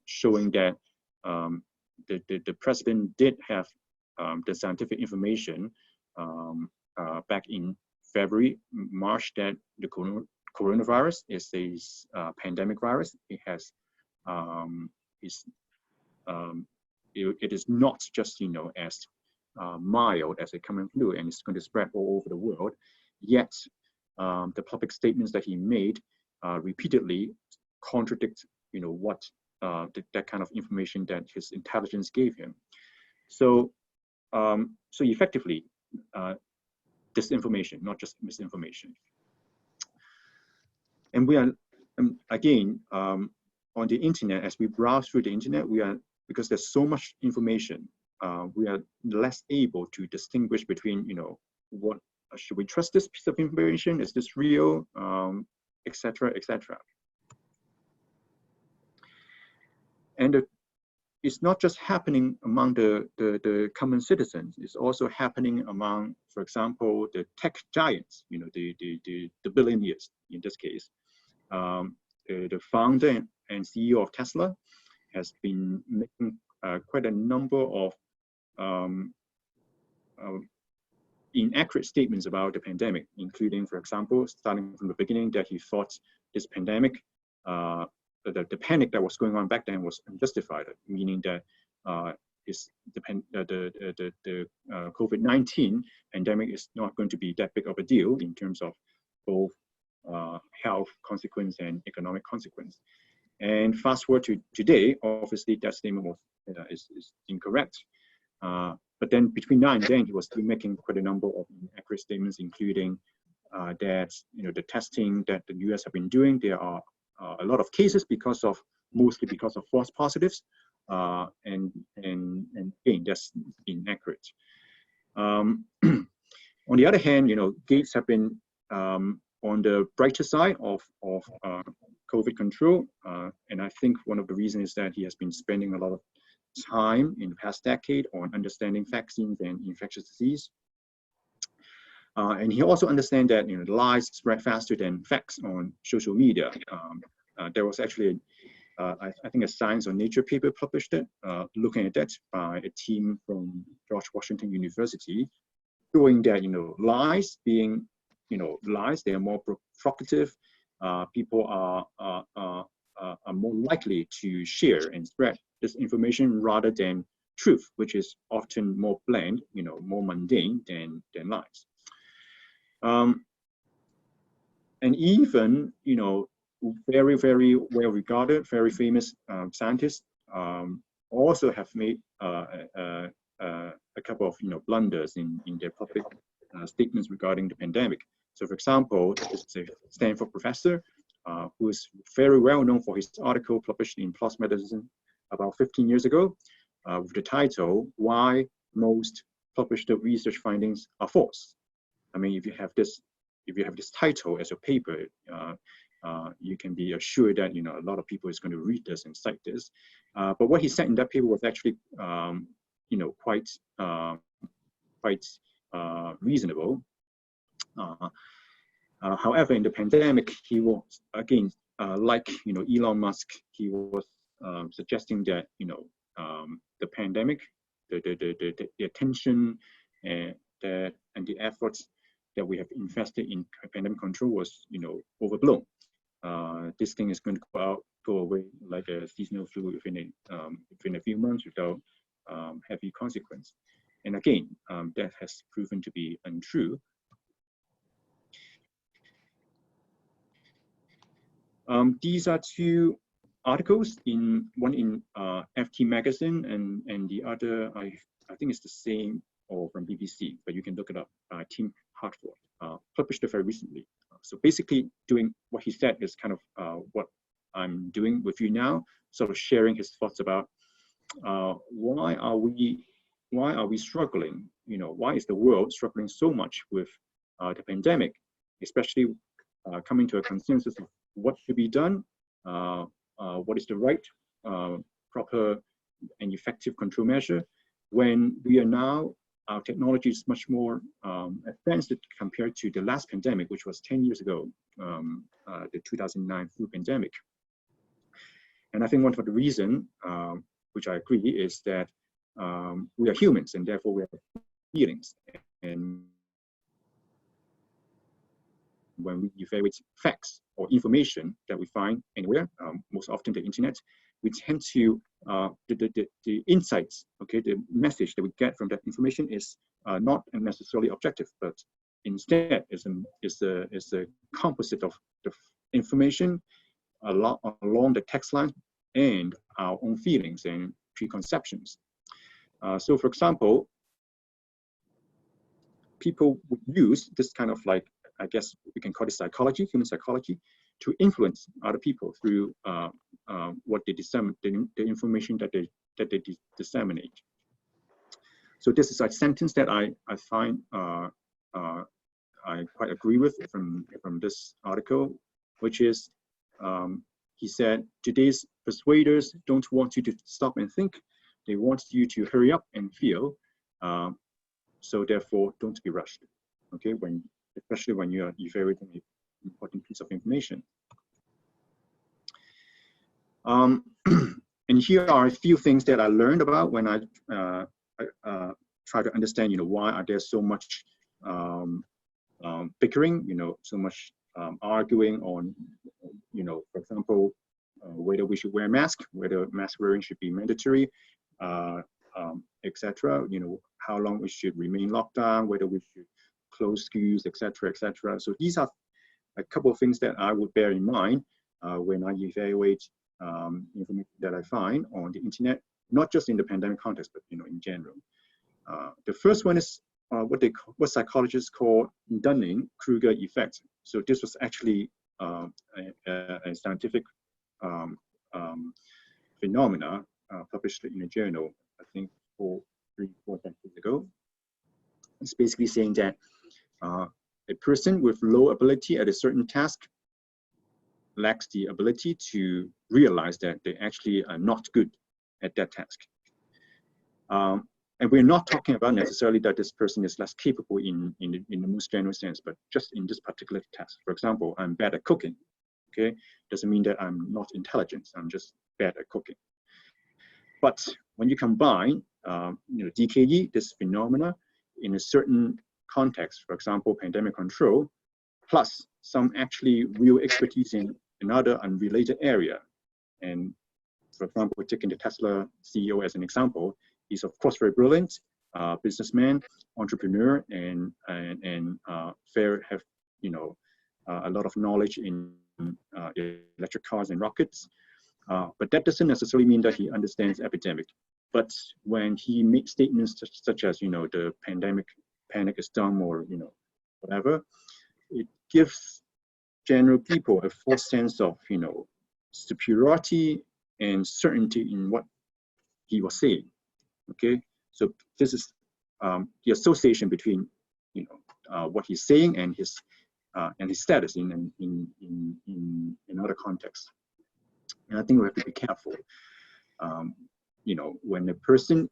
showing that the president did have the scientific information back in February, March, that the coronavirus is a pandemic virus. It has it is not just as mild as a common flu, and it's going to spread all over the world. Yet the public statements that he made repeatedly contradict what that kind of information that his intelligence gave him. So so effectively disinformation, not just misinformation. And we are again on the internet, as we browse through the internet, because there's so much information, we are less able to distinguish between what should we trust this piece of information, is this real, etc., etc. And it's not just happening among the common citizens, it's also happening among, for example, the tech giants, the billionaires in this case. The founder and CEO of Tesla has been making quite a number of inaccurate statements about the pandemic, including, for example, starting from the beginning, that he thought this pandemic, the panic that was going on back then was unjustified, meaning that the COVID-19 pandemic is not going to be that big of a deal in terms of both health consequence and economic consequence. And fast forward to today, obviously that statement was is incorrect. But then between now and then, he was still making quite a number of inaccurate statements, including that the testing that the US have been doing, there are a lot of cases mostly because of false positives, and again, that's inaccurate. On the other hand, Gates have been on the brighter side of COVID control, and I think one of the reasons is that he has been spending a lot of time in the past decade on understanding vaccines and infectious disease. And he also understands that lies spread faster than facts on social media. There was actually, I think, a Science or Nature paper published looking at that by a team from George Washington University, showing that lies being lies, they are more provocative. People are more likely to share and spread this information rather than truth, which is often more bland, more mundane than lies. And even, very, very well-regarded, very famous scientists also have made a couple of, blunders in their public statements regarding the pandemic. So, for example, this is a Stanford professor who is very well known for his article published in PLOS Medicine about 15 years ago with the title, "Why Most Published Research Findings Are False." I mean, if you have this title as a paper, you can be assured that a lot of people is going to read this and cite this. But what he said in that paper was actually quite reasonable. However, in the pandemic, he was again like Elon Musk. He was suggesting that the pandemic, the attention and the efforts that we have invested in pandemic control was overblown. This thing is going to go away like a seasonal flu within a few months without heavy consequence. And again, that has proven to be untrue. These are two articles, one in FT magazine and the other, I think it's the same, or from BBC, but you can look it up, Tim Hartford, published it very recently. So basically doing what he said is kind of what I'm doing with you now, sort of sharing his thoughts about why are we struggling, why is the world struggling so much with the pandemic, especially coming to a consensus of what should be done, what is the right, proper and effective control measure, when we are now, our technology is much more advanced compared to the last pandemic, which was 10 years ago, the 2009 flu pandemic. And I think one of the reasons, which I agree, is that we are humans and therefore we have feelings. And when we evaluate facts or information that we find anywhere, most often the internet, we tend to, the insights, okay, the message that we get from that information is not necessarily objective, but instead is a composite of the information along the text line and our own feelings and preconceptions. So for example, people would use this kind of like, I guess we can call it psychology, human psychology, to influence other people through what they disseminate, the information that they disseminate. So this is a sentence that I find I quite agree with from this article, which is, he said, today's persuaders don't want you to stop and think. They want you to hurry up and feel. So therefore, don't be rushed. Okay, especially when you are evaluating an important piece of information. And here are a few things that I learned about when I try to understand, why are there so much bickering, so much arguing on, for example, whether we should wear a mask, whether mask wearing should be mandatory, etc. How long we should remain locked down, whether we should close schools, etc., etc. So these are a couple of things that I would bear in mind when I evaluate information that I find on the internet, not just in the pandemic context, but in general. The first one is what psychologists call Dunning Kruger effect. So this was actually a scientific phenomena published in a journal, I think 3-4 decades ago. It's basically saying that a person with low ability at a certain task lacks the ability to realize that they actually are not good at that task. And we're not talking about necessarily that this person is less capable in the most general sense, but just in this particular task. For example, I'm bad at cooking. Okay, doesn't mean that I'm not intelligent. I'm just bad at cooking. But when you combine, DKE, this phenomena, in a certain context, for example, pandemic control, plus some actually real expertise in another unrelated area. And for example, taking the Tesla CEO as an example, he's of course very brilliant, businessman, entrepreneur, and have a lot of knowledge in electric cars and rockets. But that doesn't necessarily mean that he understands epidemic. But when he makes statements such as, the panic is dumb, or, whatever, it gives general people a false sense of, superiority and certainty in what he was saying. Okay, so this is the association between, what he's saying and his status in other contexts. And I think we have to be careful. When a person,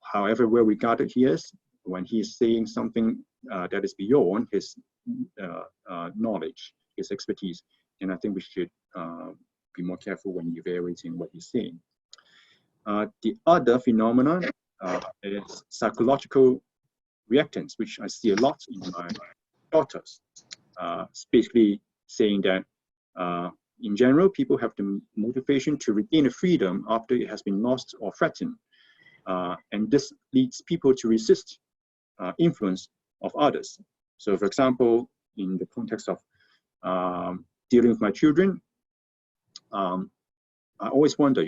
however well regarded he is, when he is saying something that is beyond his knowledge, his expertise, and I think we should be more careful when evaluating what he's saying. The other phenomenon is psychological reactants, which I see a lot in my daughters. Basically saying that in general, people have the motivation to regain a freedom after it has been lost or threatened. And this leads people to resist influence of others. So for example, in the context of dealing with my children, I always wonder,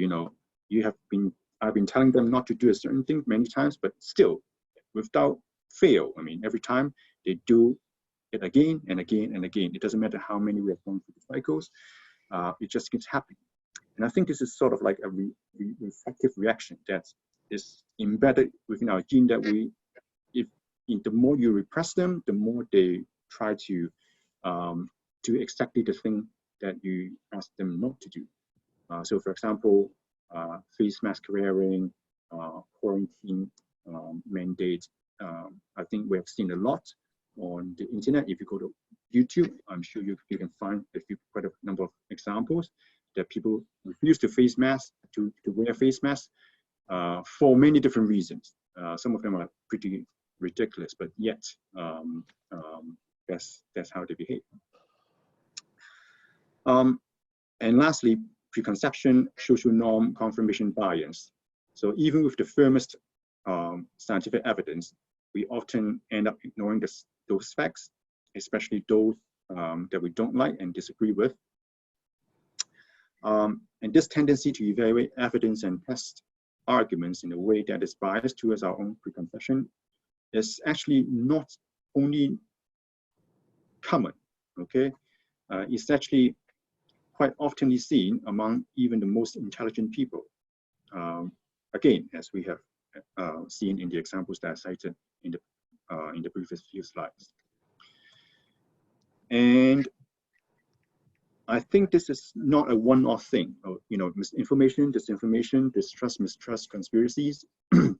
I've been telling them not to do a certain thing many times, but still, without fail, every time they do it again and again and again. It doesn't matter how many we have gone through the cycles, it just keeps happening. And I think this is sort of like a reflective reaction that is embedded within our gene, that the more you repress them, the more they try to do exactly the thing that you ask them not to do. So for example, face mask wearing, quarantine mandate. I think we have seen a lot on the internet. If you go to YouTube, I'm sure you can find quite a number of examples that people refuse to wear face masks for many different reasons. Some of them are pretty ridiculous, but yet that's how they behave. And lastly, preconception, social norm, confirmation bias. So even with the firmest scientific evidence, we often end up ignoring those facts, especially those that we don't like and disagree with. And this tendency to evaluate evidence and test arguments in a way that is biased towards our own preconception is actually not only common, okay? It's actually quite often seen among even the most intelligent people. Again, as we have seen in the examples that I cited in the previous few slides. And I think this is not a one-off thing. You know, misinformation, disinformation, distrust, mistrust, conspiracies. It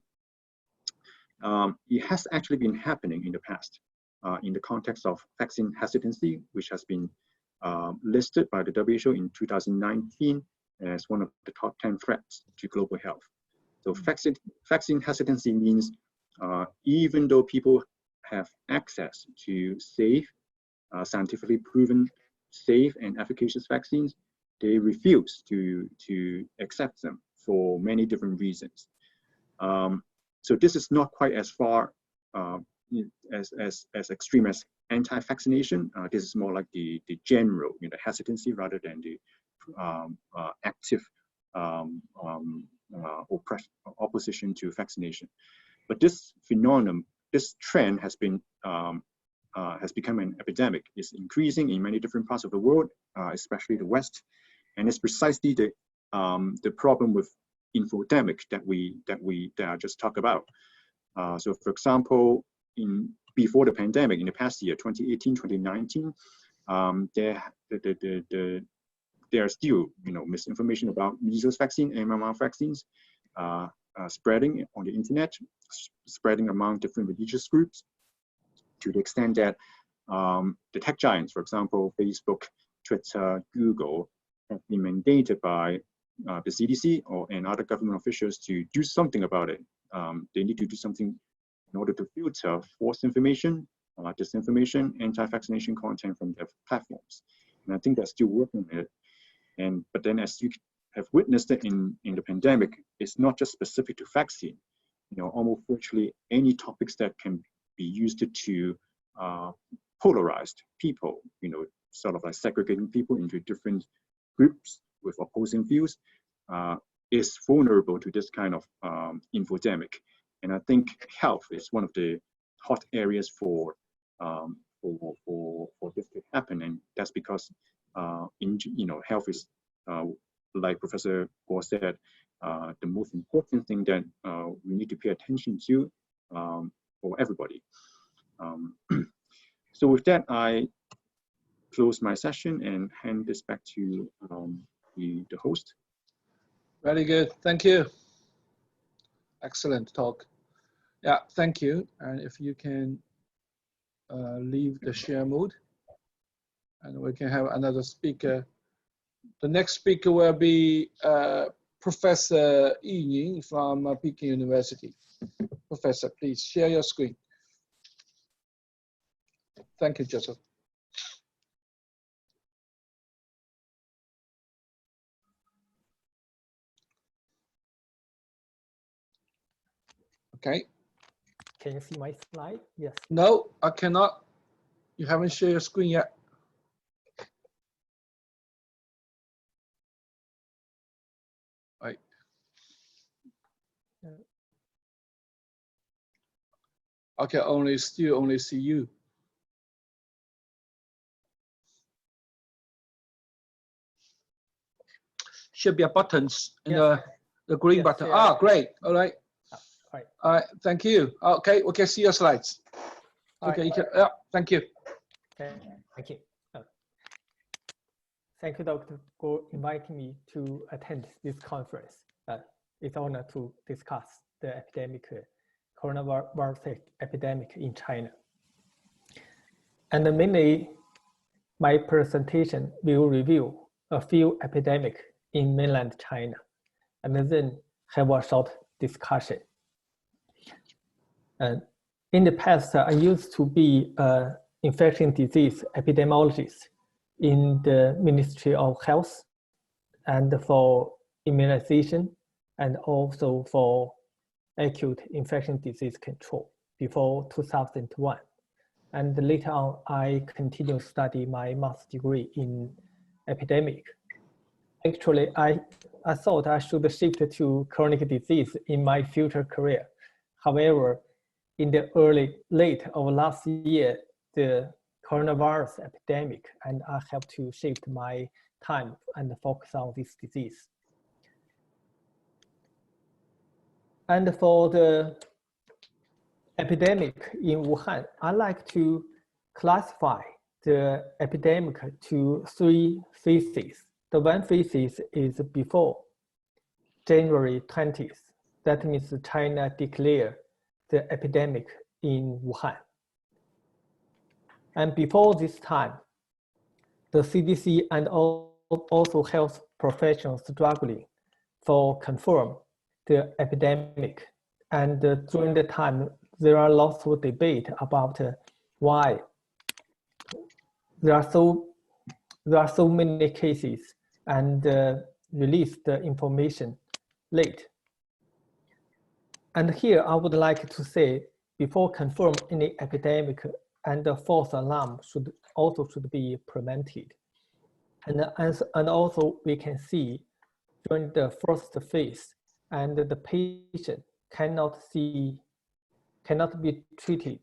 has actually been happening in the past in the context of vaccine hesitancy, which has been listed by the WHO in 2019 as one of the top 10 threats to global health. So vaccine hesitancy means even though people have access to safe, scientifically proven, safe and efficacious vaccines, they refuse to accept them for many different reasons. So this is not quite as far as extreme as anti-vaccination. This is more like the general, you know, hesitancy rather than the active opposition to vaccination. But this phenomenon, this trend has become an epidemic. It's increasing in many different parts of the world, especially the West, and it's precisely the problem with infodemic that I just talked about. So, for example, before the pandemic, in the past year, 2018, 2019, there are still, you know, misinformation about measles vaccine, MMR vaccines, spreading on the internet, spreading among different religious groups, to the extent that the tech giants, for example, Facebook, Twitter, Google, have been mandated by the CDC and other government officials to do something about it. They need to do something in order to filter false information, disinformation, anti-vaccination content from their platforms. And I think they're still working on it. But then, as you have witnessed it in the pandemic, it's not just specific to vaccine. You know, almost virtually any topics that can be used to polarize people, you know, sort of like segregating people into different groups with opposing views, is vulnerable to this kind of infodemic. And I think health is one of the hot areas for this to happen, and that's because health is, like Professor Guo said, the most important thing that we need to pay attention to for everybody. So with that, I close my session and hand this back to the host. Very good, thank you. Excellent talk. Yeah, thank you. And if you can leave the share mode, and we can have another speaker. The next speaker will be Professor Yike from Peking University. Professor, please share your screen. Thank you, Joseph. Okay. Can you see my slide? Yes. No, I cannot. You haven't shared your screen yet. Right. I can still only see you. Should be a buttons in the green button. Ah, great. All right. All right. Thank you. Okay, we can see your slides. Okay. You can, yeah. Thank you. Okay. Thank you. Thank you, Dr. for inviting me to attend this conference. It's an honor to discuss the coronavirus epidemic in China. And mainly, my presentation will review a few epidemics in mainland China, and then have a short discussion. And in the past, I used to be an infectious disease epidemiologist in the Ministry of Health and for immunization and also for acute infectious disease control before 2001. And later on, I continued to study my master's degree in epidemic. Actually, I thought I should shift to chronic disease in my future career. However, in the late of last year, the coronavirus epidemic, and I have to shift my time and focus on this disease. And for the epidemic in Wuhan, I like to classify the epidemic to 3 phases. The one phase is before January 20th. That means China declared the epidemic in Wuhan. And before this time, the CDC and also health professionals struggling for confirm the epidemic. And during the time, there are lots of debate about why there are so many cases and release the information late. And here I would like to say, before confirm any epidemic, and the false alarm should be prevented. And also we can see during the first phase, and the patient cannot be treated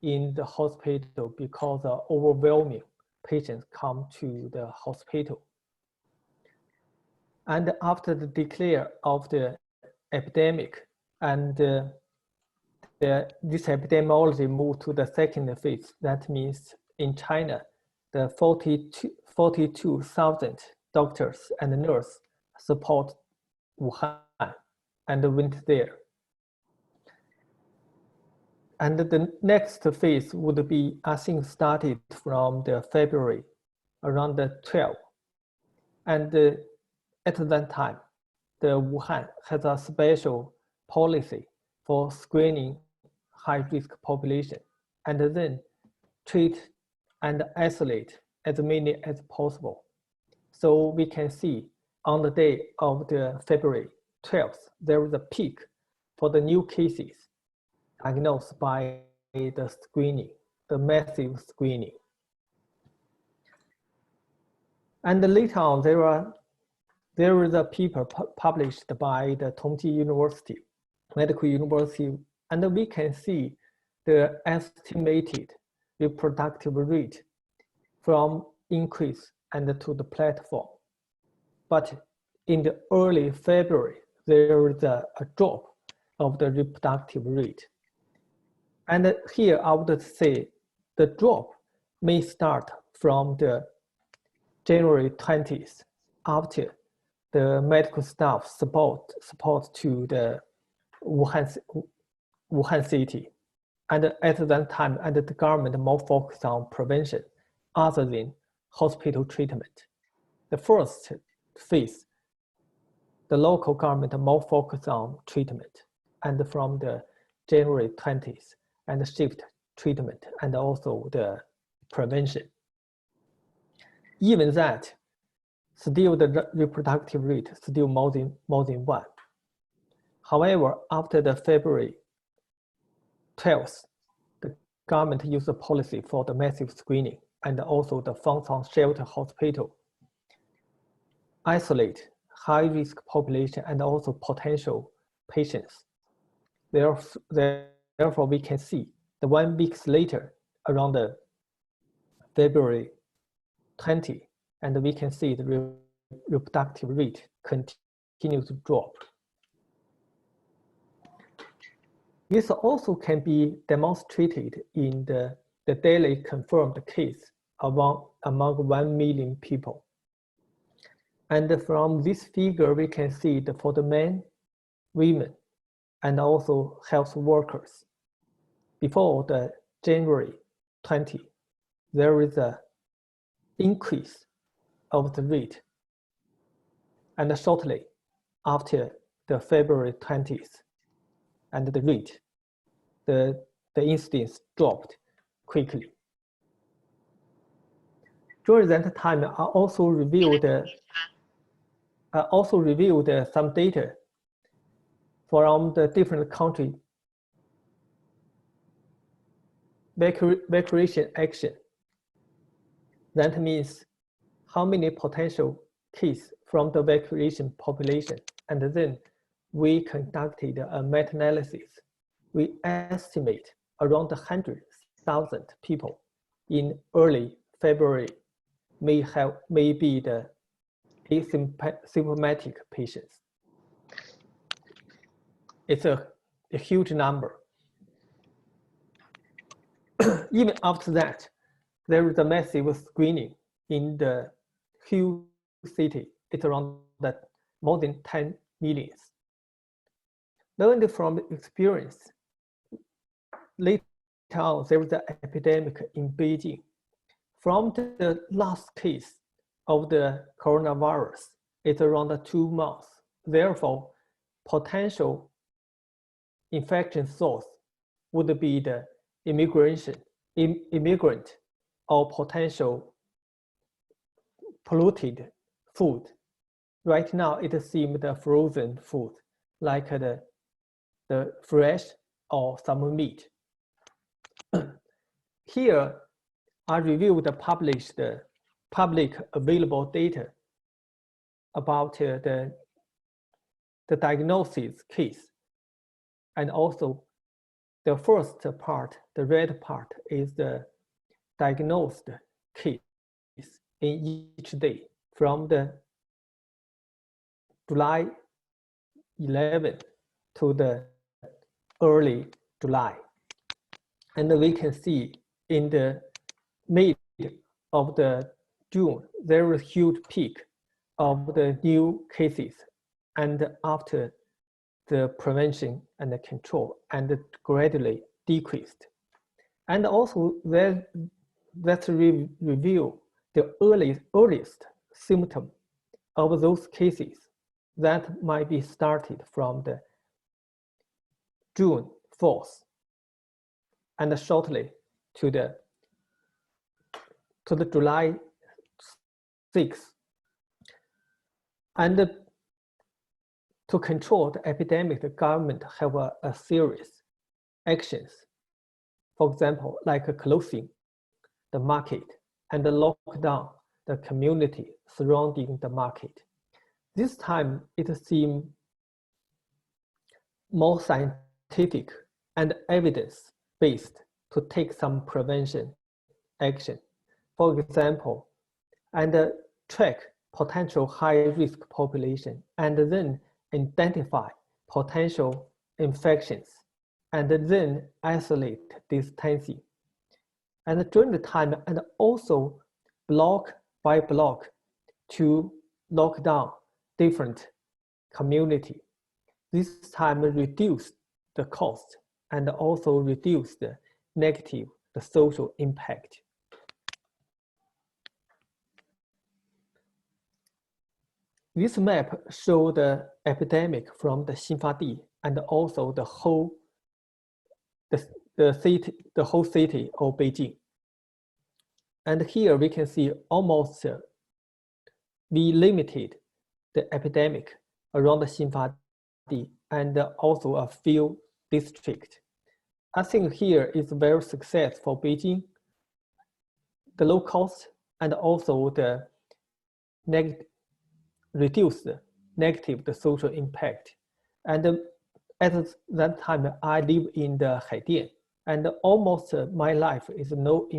in the hospital because overwhelming patients come to the hospital. And after the declare of the epidemic, and this epidemiology moved to the second phase. That means in China, the 42,000 doctors and nurses support Wuhan and went there. And the next phase would be, I think, started from the February, around the 12th. And at that time, the Wuhan has a special policy for screening high-risk population, and then treat and isolate as many as possible. So we can see on the day of the February 12th, there was a peak for the new cases diagnosed by the screening, the massive screening. And later on, there is a paper published by the Tongji University, Medical University, and we can see the estimated reproductive rate from increase and to the platform. But in the early February, there is a drop of the reproductive rate. And here I would say the drop may start from the January 20th, after the medical staff support to the Wuhan city. And at that time, and the government more focused on prevention other than hospital treatment. The first phase, the local government more focused on treatment, and from the January 20th, and shift treatment and also the prevention. Even that, still the reproductive rate still more than 1. However, after the February 12th, the government used a policy for the massive screening and also the funds on shelter hospital, isolate high-risk population and also potential patients. Therefore, we can see the 1 week later, around the February 20, and we can see the reproductive rate continues to drop. This also can be demonstrated in the daily confirmed case among 1 million people. And from this figure, we can see that for the men, women, and also health workers, before the January 20, there is an increase of the rate. And shortly after the February 20th, and the rate, the incidence dropped quickly. During that time, I also reviewed some data from the different country vaccination action. That means how many potential cases from the vaccination population. And then we conducted a meta-analysis. We estimate around 100,000 people in early February may be the asymptomatic patients. It's a huge number. Even after that, there is a massive screening in the huge city. It's around more than 10 million. Learned from experience, later on, there was an epidemic in Beijing. From the last case of the coronavirus, it's around 2 months. Therefore, potential infection source would be the immigrant or potential polluted food. Right now, it seems the frozen food, like the fresh or some meat. Here, I reviewed the public available data about the diagnosis case. And also, the first part, the red part, is the diagnosed case in each day from the July 11 to the early July. And we can see in the mid of the June, there was a huge peak of the new cases, and after the prevention and the control, and gradually decreased. And also let's review the earliest symptom of those cases that might be started from the June 4th and shortly to the July 6th. And to control the epidemic, the government have a series actions. For example, like closing the market and lock down the community surrounding the market. This time it seems more scientific and evidence-based to take some prevention action. For example, and track potential high-risk population, and then identify potential infections, and then isolate distancing. And during the time, and also block by block to lock down different community. This time reduce the cost and also reduce the social impact. This map shows the epidemic from the Xinfadi and also the whole city of Beijing. And here we can see almost we limited the epidemic around the Xinfadi and also a few districts. I think here is very success for Beijing, the low cost and also the reduce the negative social impact. And at that time, I live in the Haidian, and almost my life is had no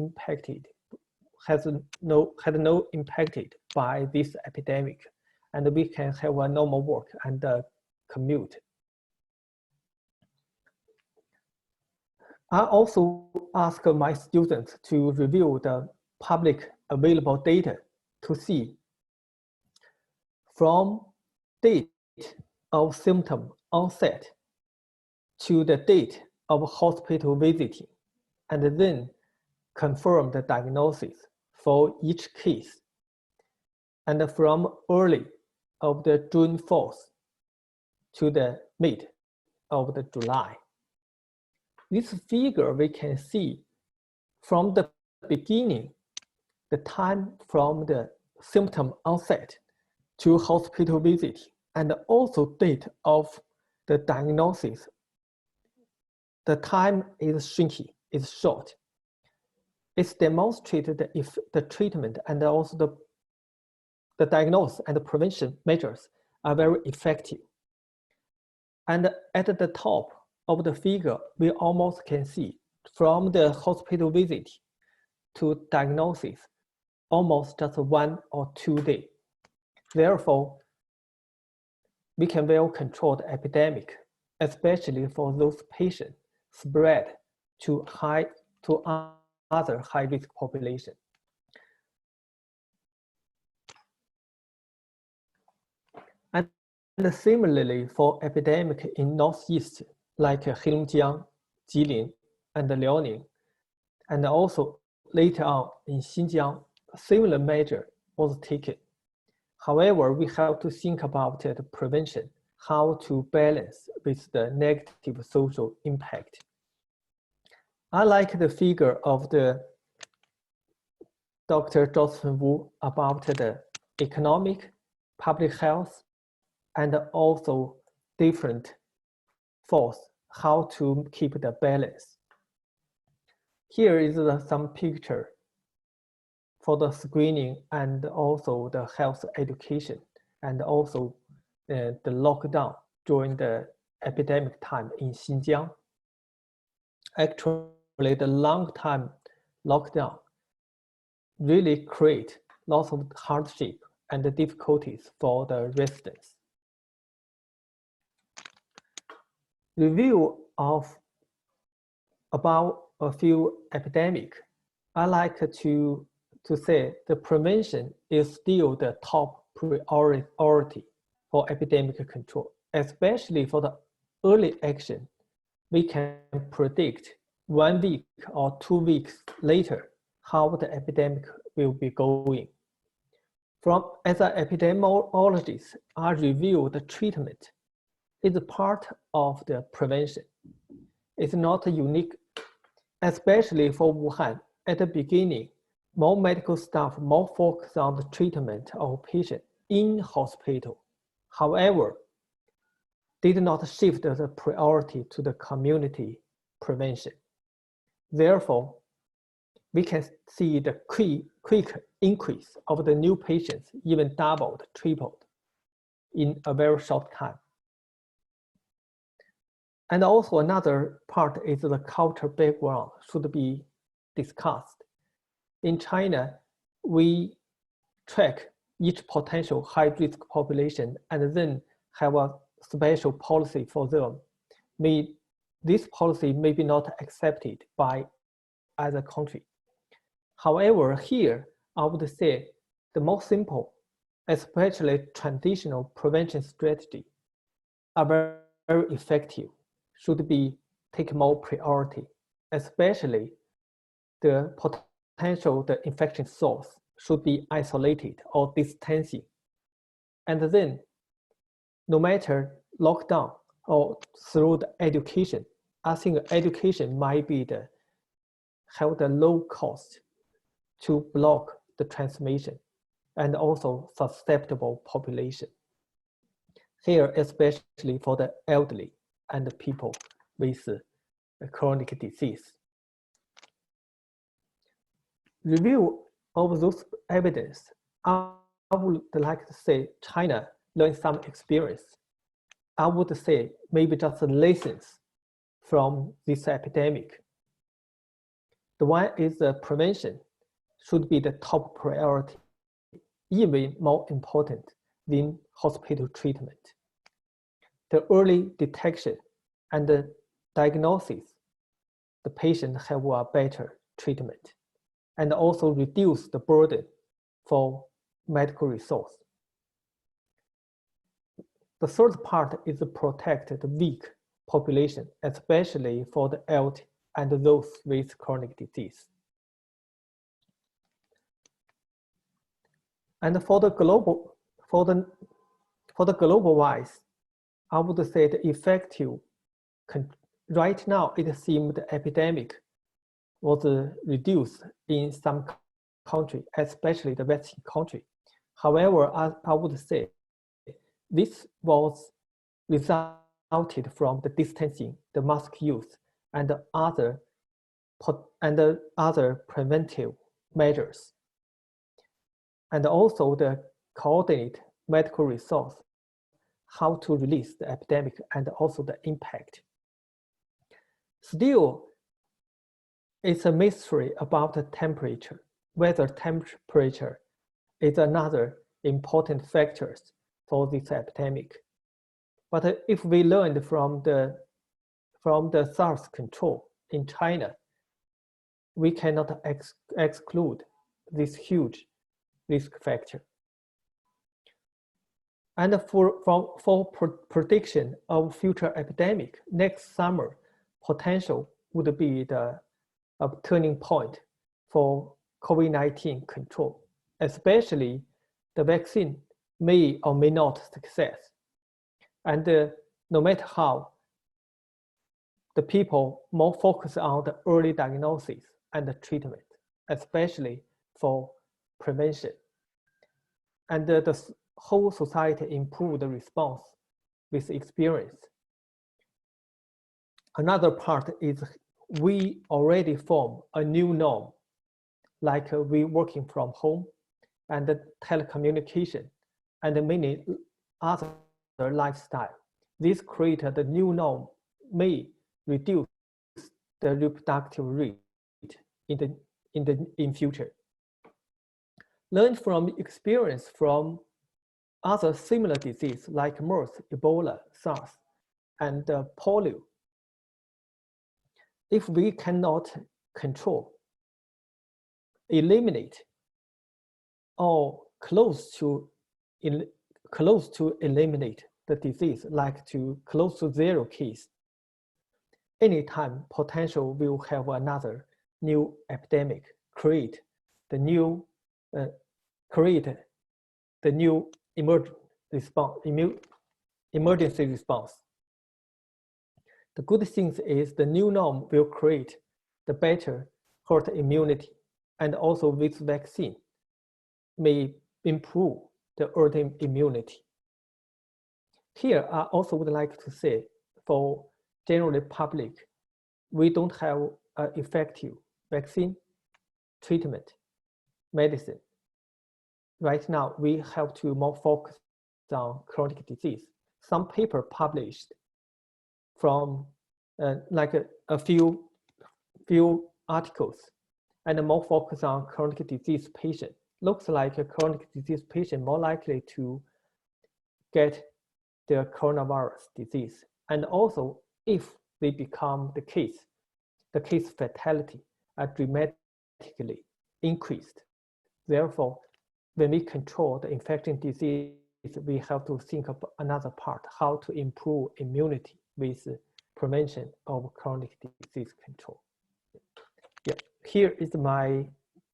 impacted by this epidemic, and we can have a normal work and commute. I also ask my students to review the public available data to see from date of symptom onset to the date of hospital visiting, and then confirm the diagnosis for each case. And from early of the June 4th to the mid of the July. This figure we can see from the beginning the time from the symptom onset to hospital visit, and also date of the diagnosis, the time is shrinking, is short. It's demonstrated that if the treatment and also the diagnosis and the prevention measures are very effective. And at the top of the figure, we almost can see from the hospital visit to diagnosis, almost just 1 or 2 days. Therefore, we can well control the epidemic, especially for those patients spread to other high-risk population. And similarly, for epidemic in Northeast, like Heilongjiang, Jilin, and Liaoning, and also later on in Xinjiang, a similar measure was taken. However, we have to think about the prevention, how to balance with the negative social impact. I like the figure of the Dr. Josephine Wu about the economic, public health, and also different force, how to keep the balance. Here is some picture for the screening and also the health education, and also the lockdown during the epidemic time in Xinjiang. Actually, the long time lockdown really create lots of hardship and the difficulties for the residents. Review of about a few epidemic. I like to say the prevention is still the top priority for epidemic control, especially for the early action. We can predict 1 week or 2 weeks later how the epidemic will be going. As an epidemiologist, I review the treatment. It's part of the prevention. It's not unique, especially for Wuhan. At the beginning, more medical staff more focused on the treatment of patients in hospital. However, did not shift the priority to the community prevention. Therefore, we can see the quick increase of the new patients, even doubled, tripled in a very short time. And also another part is the cultural background should be discussed. In China, we track each potential high-risk population and then have a special policy for them. This policy may be not accepted by other countries. However, here, I would say the most simple, especially traditional prevention strategy, are very effective, should be take more priority, especially the infection source should be isolated or distancing. And then, no matter lockdown or through the education, I think education might be have the low cost to block the transmission and also susceptible population. Here, especially for the elderly and the people with chronic disease. Review of those evidence, I would like to say China learned some experience. I would say maybe just lessons from this epidemic. The one is the prevention should be the top priority, even more important than hospital treatment. The early detection and the diagnosis, the patient have a better treatment, and also reduce the burden for medical resource. The third part is to protect the weak population, especially for the elderly and those with chronic disease. And for the global wise, I would say the effective. Right now, it seems the epidemic was reduced in some country, especially the Western country. However, I would say this was resulted from the distancing, the mask use, and the other preventive measures, and also the coordinate medical resource, how to release the epidemic and also the impact. Still, it's a mystery about the temperature, whether temperature is another important factor for this epidemic. But if we learned from the SARS control in China, we cannot exclude this huge risk factor. And for prediction of future epidemic, next summer potential would be the turning point for COVID-19 control, especially the vaccine may or may not success. And no matter how, the people more focus on the early diagnosis and the treatment, especially for prevention. And the whole society improve the response with experience. Another part is we already form a new norm, like we working from home and the telecommunication and many other lifestyle. This created the new norm may reduce the reproductive rate in future. Learn from experience from other similar disease like MERS, Ebola, SARS, and polio. If we cannot control, eliminate, or close to eliminate the disease, like to close to 0 case, anytime potential will have another new epidemic, create the new emergency response. The good thing is the new norm will create the better herd immunity, and also with vaccine may improve the herd immunity. Here, I also would like to say for general public, we don't have an effective vaccine, treatment, medicine. Right now, we have to more focus on chronic disease. Some paper published from like a few articles and more focus on chronic disease patient. Looks like a chronic disease patient more likely to get the coronavirus disease. And also if they become the case fatality are dramatically increased. Therefore, when we control the infectious disease, we have to think of another part, how to improve immunity with prevention of chronic disease control. Yeah, here is my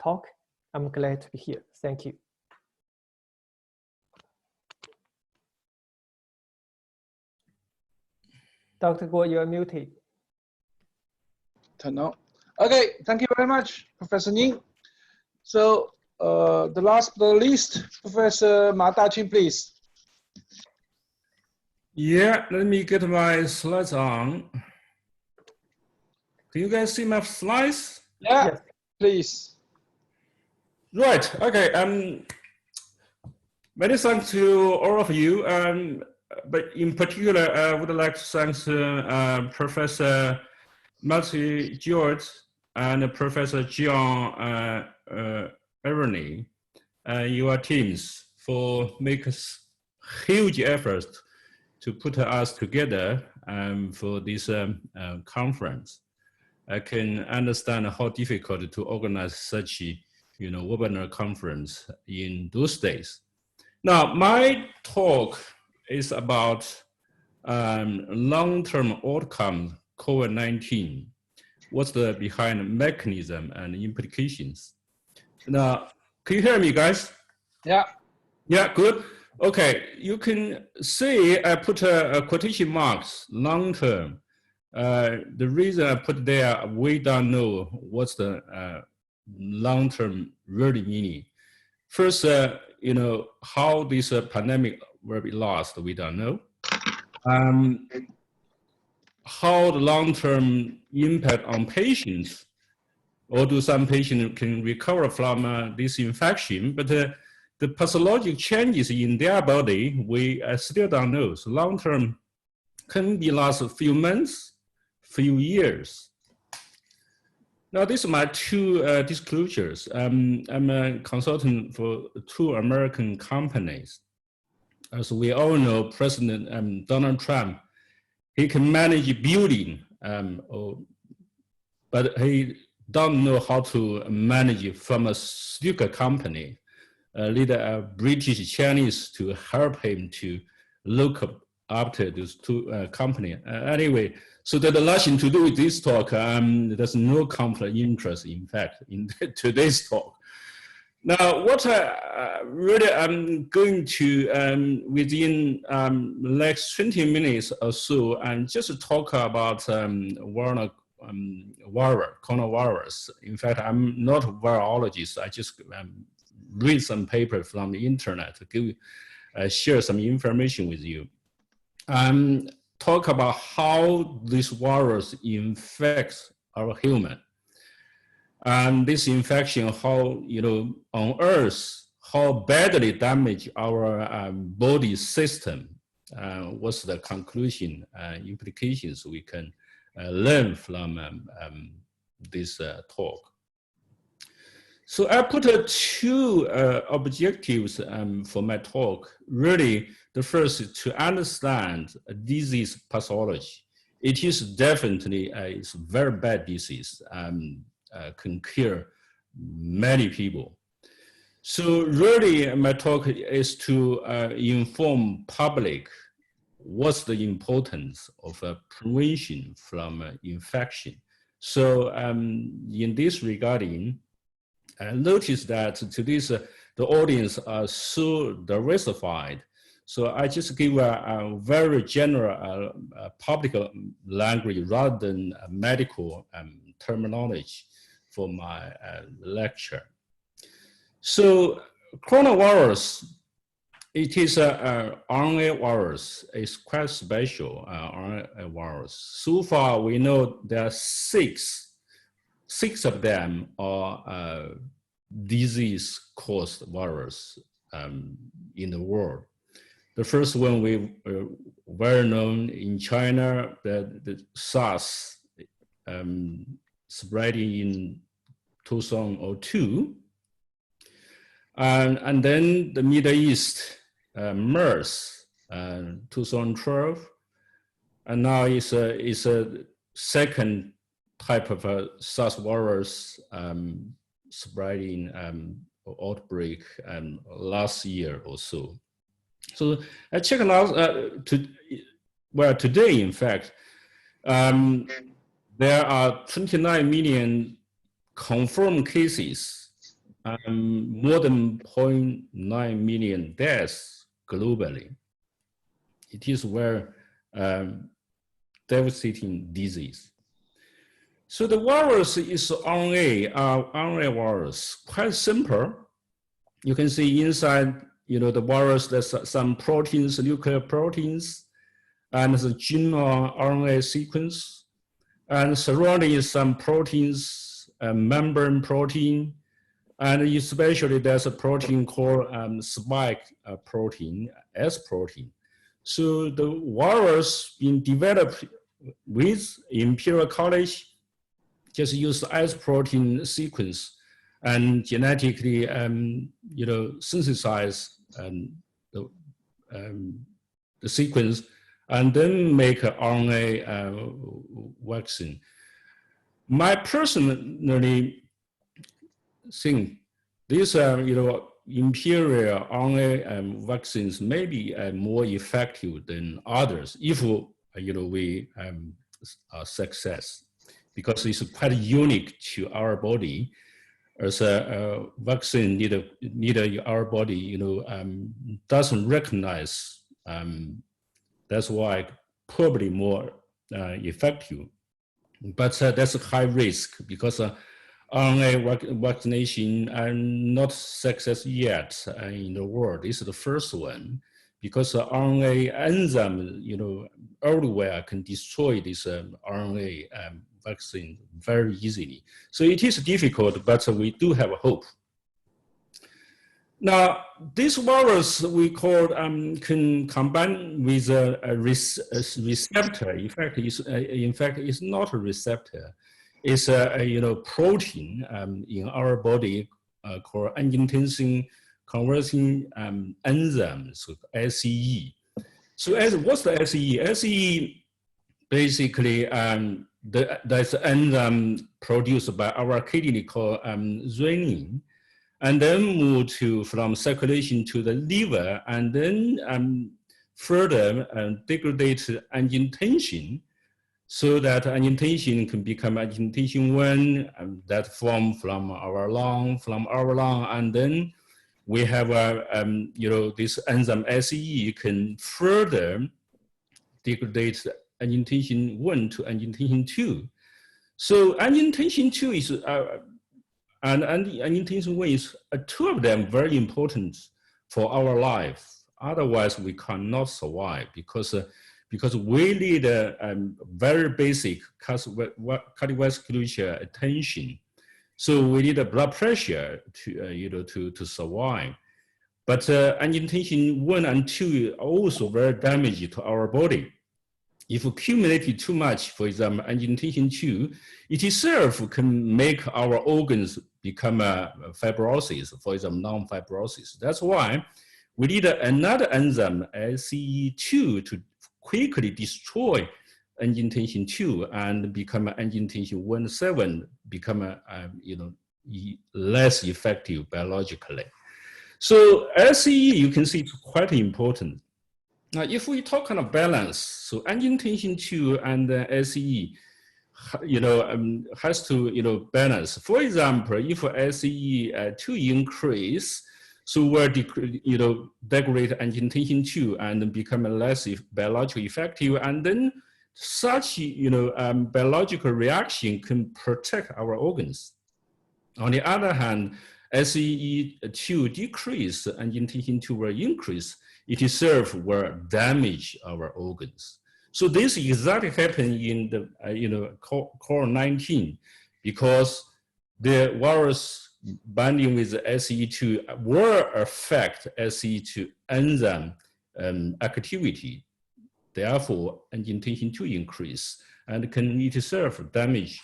talk. I'm glad to be here. Thank you. Dr. Guo, you are muted. Turn on. Okay, thank you very much, Professor Ning. So the last but not least, Professor Ma Daqing, please. Yeah, let me get my slides on. Can you guys see my slides? Yeah, Yes. please. Right, okay. Many thanks to all of you. But in particular, I would like to thank Professor Matthew George and Professor John Ernie, your teams for making huge efforts to put us together for this conference. I can understand how difficult to organize such a webinar conference in those days. Now, my talk is about long-term outcome COVID-19. What's the behind mechanism and implications? Now, can you hear me, guys? Yeah. Yeah, good. Okay, you can see I put a quotation marks long-term. The reason I put there, we don't know what's the long-term really meaning. First, how this pandemic will be lost, we don't know. How the long-term impact on patients, or do some patients can recover from this infection, but the pathologic changes in their body, we still don't know. So long-term can be last a few months, few years. Now, these are my two disclosures. I'm a consultant for 2 American companies. As we all know, President Donald Trump, he can manage building, but he don't know how to manage a pharmaceutical company. Need a British Chinese to help him to look after those 2 companies. Anyway, so there's nothing to do with this talk. There's no conflict of interest, in fact, in today's talk. Now, what I'm going to, within next 20 minutes or so, and just talk about coronavirus. In fact, I'm not a virologist. I just read some paper from the internet to share some information with you. Talk about how this virus infects our human. And this infection, how, on Earth, how badly damage our body system. What's the conclusion, implications we can learn from this talk. So I put 2 objectives for my talk. Really, the first is to understand disease pathology. It is definitely it's a very bad disease, can kill many people. So really, my talk is to inform public what's the importance of prevention from infection. So in this regarding, I noticed that to this, the audience are so diversified. So I just give a very general public language rather than medical terminology for my lecture. So coronavirus, it is an RNA virus. It's quite special, RNA virus. So far, we know there are six of them are disease-caused virus in the world. The first one we well known in China, the SARS spreading in 2002. And then the Middle East, MERS, 2012. And now it's a second type of SARS virus spreading outbreak last year or so. So I checked out today, in fact, there are 29 million confirmed cases, more than 0.9 million deaths globally. It is very devastating disease. So the virus is RNA virus, quite simple. You can see inside, the virus, there's some proteins, nuclear proteins, and the genome RNA sequence, and surrounding is some proteins, membrane protein, and especially there's a protein called spike protein, S protein. So the virus being developed with Imperial College, just use S protein sequence and genetically, synthesize the sequence, and then make an RNA vaccine. My personally think these, Imperial RNA vaccines may be more effective than others if, we are success, because it's quite unique to our body. As a vaccine, neither our body, doesn't recognize. That's why probably more effective. But that's a high risk because RNA vaccination and not success yet in the world. This is the first one, because RNA enzyme, everywhere can destroy this RNA vaccine very easily. So it is difficult, but we do have hope. Now, this virus we call can combine with a receptor. In fact, it's not a receptor. It's a protein in our body called angiotensin converting enzyme, so SCE. So what's the SCE? SCE basically that's an enzyme produced by our kidney called renin, and then move from circulation to the liver, and then further degrade angiotensin, so that angiotensin can become angiotensin 1 that form from our lung, and then we have this enzyme SCE can further degrade angiotensin 1 to angiotensin 2. So angiotensin 2 is and angiotensin 1 is two of them very important for our life. Otherwise, we cannot survive because we need a very basic cardiovascular attention. So we need a blood pressure to survive. But angiotensin 1 and 2 are also very damaging to our body. If accumulated too much, for example, angiotensin 2, it itself can make our organs become fibrosis, for example, non-fibrosis. That's why we need another enzyme, SCE2, to quickly destroy angiotensin 2 and become angiotensin 1-7, become less effective biologically. So SCE, you can see, it's quite important. Now, if we talk on a balance, so angiotensin 2 and SCE, has to balance. For example, if SCE2 increase, so we're degrade angiotensin 2 and become less biologically effective, and then such biological reaction can protect our organs. On the other hand, SCE2 decrease, angiotensin 2 will increase, it itself will damage our organs. So this exactly happened in the COVID-19, because the virus binding with SCE2 will affect SCE2 enzyme activity. Therefore, angiotensin 2 increase and can itself damage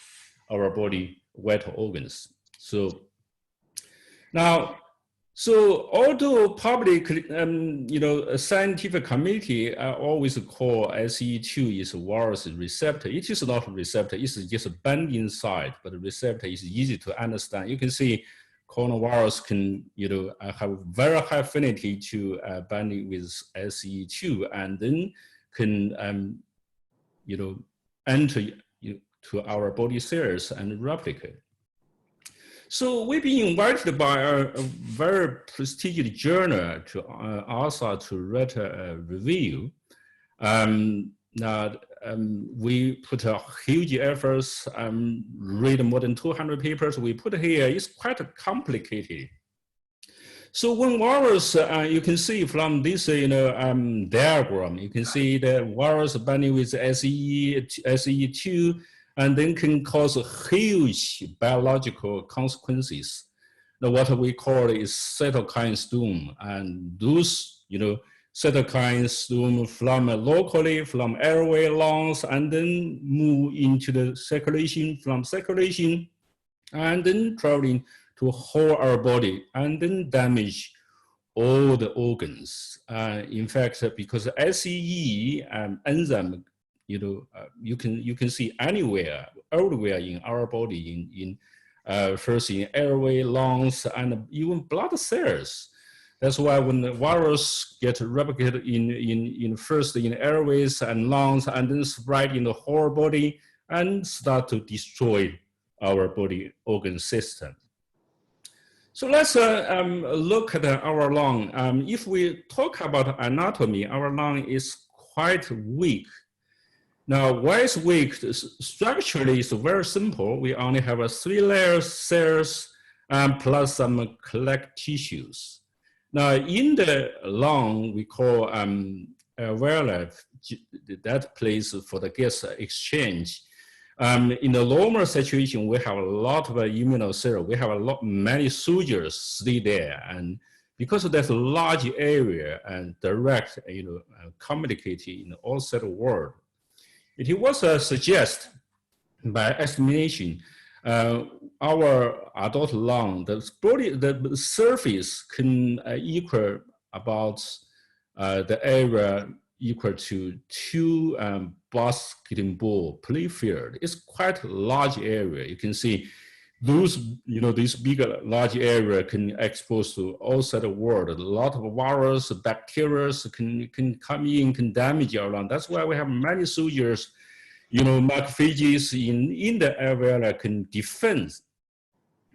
our body vital organs. So now, although public, a scientific community always call SCE2 is a virus receptor, it is not a receptor, it's just a binding site, but the receptor is easy to understand. You can see coronavirus can, have very high affinity to binding with SCE2, and then can, enter to our body cells and replicate. So we've been invited by a very prestigious journal to ASA to write a review. We put a huge efforts, read more than 200 papers. We put here, it's quite complicated. So when virus, you can see from this diagram, you can see the virus binding with SCE2, and then can cause huge biological consequences. Now, what we call is cytokine storm, and those, cytokine storm from locally from airway, lungs, and then move into the circulation, from circulation, and then traveling to whole our body, and then damage all the organs. In fact, because SCE enzyme, you can see everywhere in our body, first in airway, lungs, and even blood cells. That's why when the virus gets replicated first in airways and lungs, and then spread in the whole body and start to destroy our body organ system. So let's look at our lung. If we talk about anatomy, our lung is quite weak. Now, why is weak? Structurally, it's very simple. We only have a 3 layer cells plus some collect tissues. Now, in the lung, we call alveoli, that place for the gas exchange. In the normal situation, we have a lot of immunocells. We have many soldiers stay there, and because that's a large area and direct, communicating in all cell world, it was suggested by estimation, our adult lung, the surface can equal about the area equal to 2 basketball play field. It's quite a large area. You can see those, this bigger large area can expose to outside the world. A lot of virus, bacteria can come in, can damage our lung. That's why we have many soldiers, macrophages in the alveoli can defend.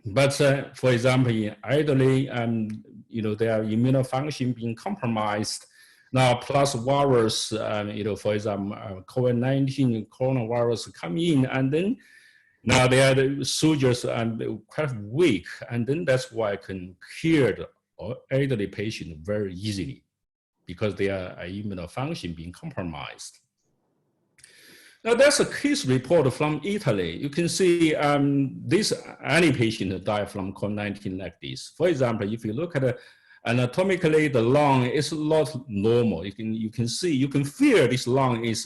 But for example, in elderly, their immune function being compromised. Now, plus virus, for example, COVID-19 coronavirus come in, and then now they are the soldiers and quite weak, and then that's why I can cure the elderly patient very easily, because they are immune function being compromised. Now, that's a case report from Italy. You can see any patient die from COVID-19 like this. For example, if you look at anatomically, the lung is not normal. You can see, you can feel this lung is,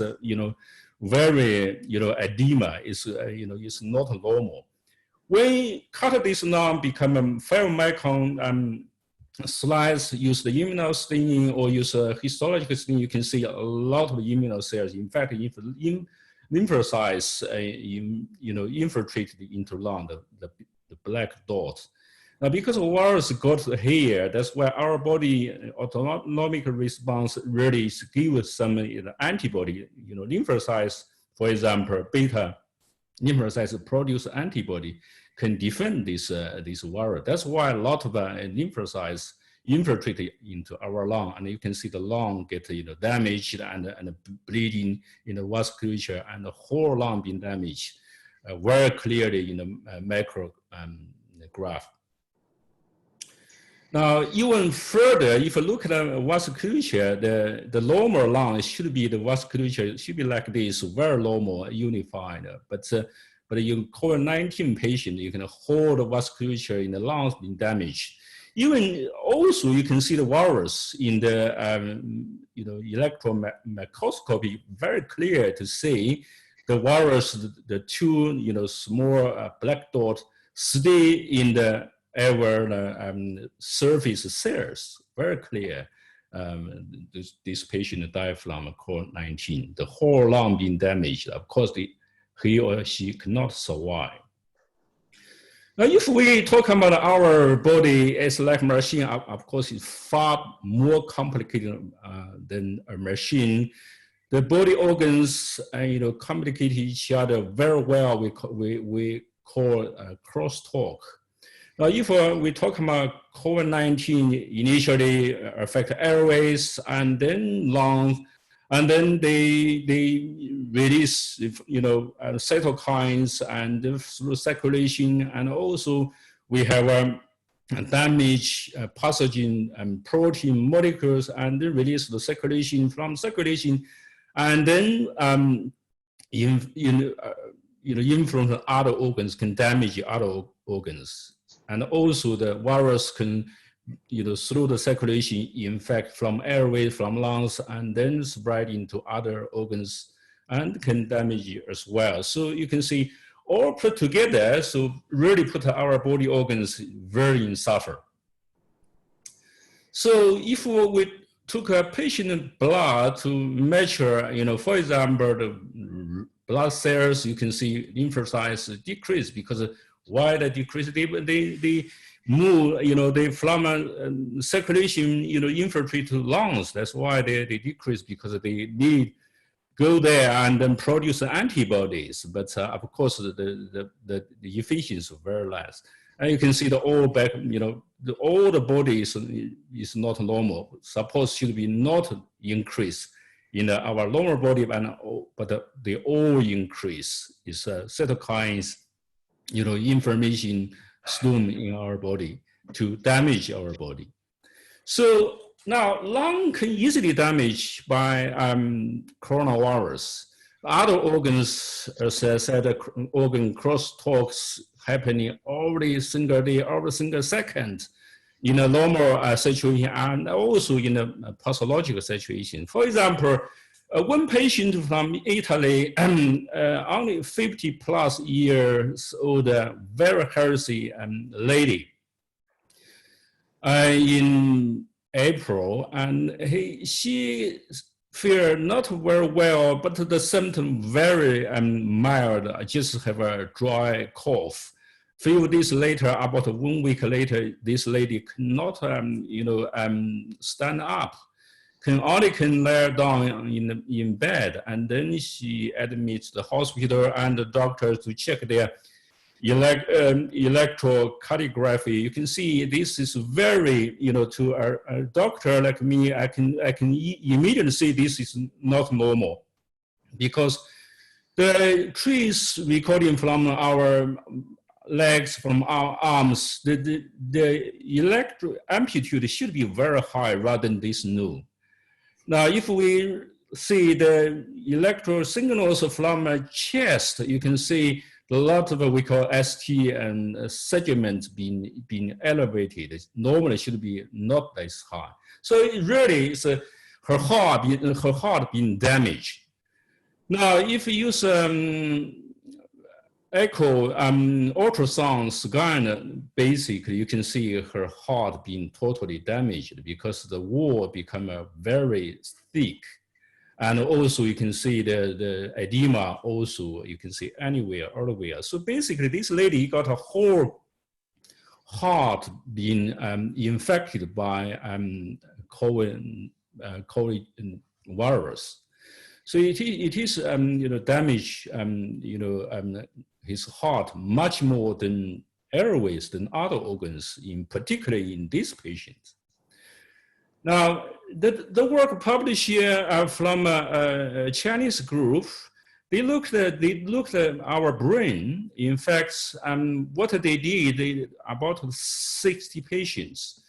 very, edema is, is not normal. When you cut this lung, become a 5 micron slice, use the immunostaining or use histological staining, you can see a lot of immunocells. In fact, if lymphocytes, infiltrated into lung, the black dots. Now, because the virus got here, that's why our body autonomic response really gives some antibody. Lymphocytes, for example, beta lymphocytes produce antibody, can defend this virus. That's why a lot of lymphocytes infiltrate into our lung, and you can see the lung get damaged and bleeding in the vasculature, and the whole lung being damaged very clearly in the macro graph. Now, even further, if you look at the vasculature, the normal lung should be the vasculature should be like this, very normal, unified. But in COVID-19 patient, you can hold the vasculature in the lungs being damaged. Even also, you can see the virus in the electron microscopy, very clear to see the virus, the 2 small black dots stay in the surface cells, very clear. This patient died from COVID-19. The whole lung being damaged. Of course, he or she cannot survive. Now, if we talk about our body as like a machine, of course, it's far more complicated than a machine. The body organs, communicate each other very well. We call crosstalk. Now, if we talk about COVID-19, initially affect airways and then lungs, and then they release, cytokines and through circulation, and also we have damage pathogen and protein molecules, and then release the circulation from circulation, and then influence other organs, can damage other organs. And also the virus can, through the circulation, infect from airways, from lungs, and then spread into other organs and can damage you as well. So you can see all put together, so really put our body organs very in suffer. So if we took a patient blood to measure, for example, the blood cells, you can see lymphocytes decrease, because why they decrease? They move, they from circulation, infiltrate to lungs. That's why they decrease, because they need go there and then produce antibodies. But of course, the efficiency is very less. And you can see the all back, all the body is not normal. Suppose should be not increased. in our lower body, but they all increase. It's cytokines, inflammation storm in our body to damage our body. So now lung can easily damage by coronavirus. Other organs, as I said, organ crosstalks happening every single day, every single second in a normal situation and also in a pathological situation. For example, one patient from Italy, only 50 plus years old, very healthy lady, in April, and she feel not very well, but the symptom very mild. I just have a dry cough. Few days later, about 1 week later, this lady cannot, stand up, can lay down in bed, and then she admits the hospital and the doctor to check their electrocardiography. You can see this is very, to a doctor like me, I can immediately see this is not normal, because the trace recording from our legs, from our arms, the electro amplitude should be very high rather than this low. Now, if we see the electro signals from a chest, you can see a lot of what we call ST and segments being elevated. Normally should be not as high. So it really is her heart being damaged. Now, if you use echo ultrasound scan, basically you can see her heart being totally damaged because the wall become very thick. And also you can see the edema also, you can see anywhere, everywhere. So basically this lady got a whole heart being infected by COVID virus. So it is damage, his heart much more than airways, than other organs, particularly in this patient. Now, the work published here from a Chinese group, they looked at our brain. In fact, what they did, about 60 patients.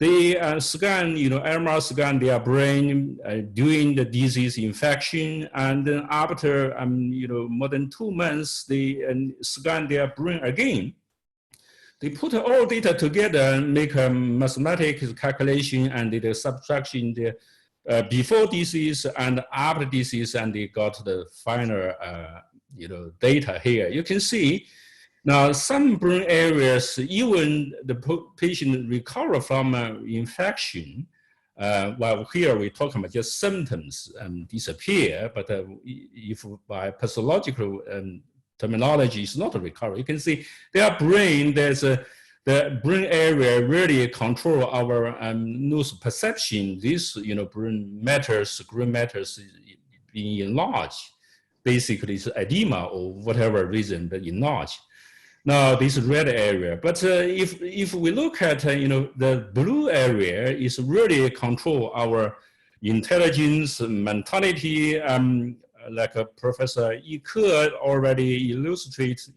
They scan, MR scan their brain during the disease infection, and then after, more than 2 months, they scan their brain again. They put all data together and make a mathematical calculation and the subtraction before disease and after disease, and they got the final, data here. You can see now some brain areas, even the patient recover from infection. While here we talk about just symptoms disappear, but if by pathological terminology is not a recovery. You can see their brain, the brain area really control our nose perception. This, brain matters being enlarged. Basically, it's edema or whatever reason that enlarged. Now, this red area, but if we look at, the blue area is really control our intelligence, mentality, like Professor Yike already illustrates,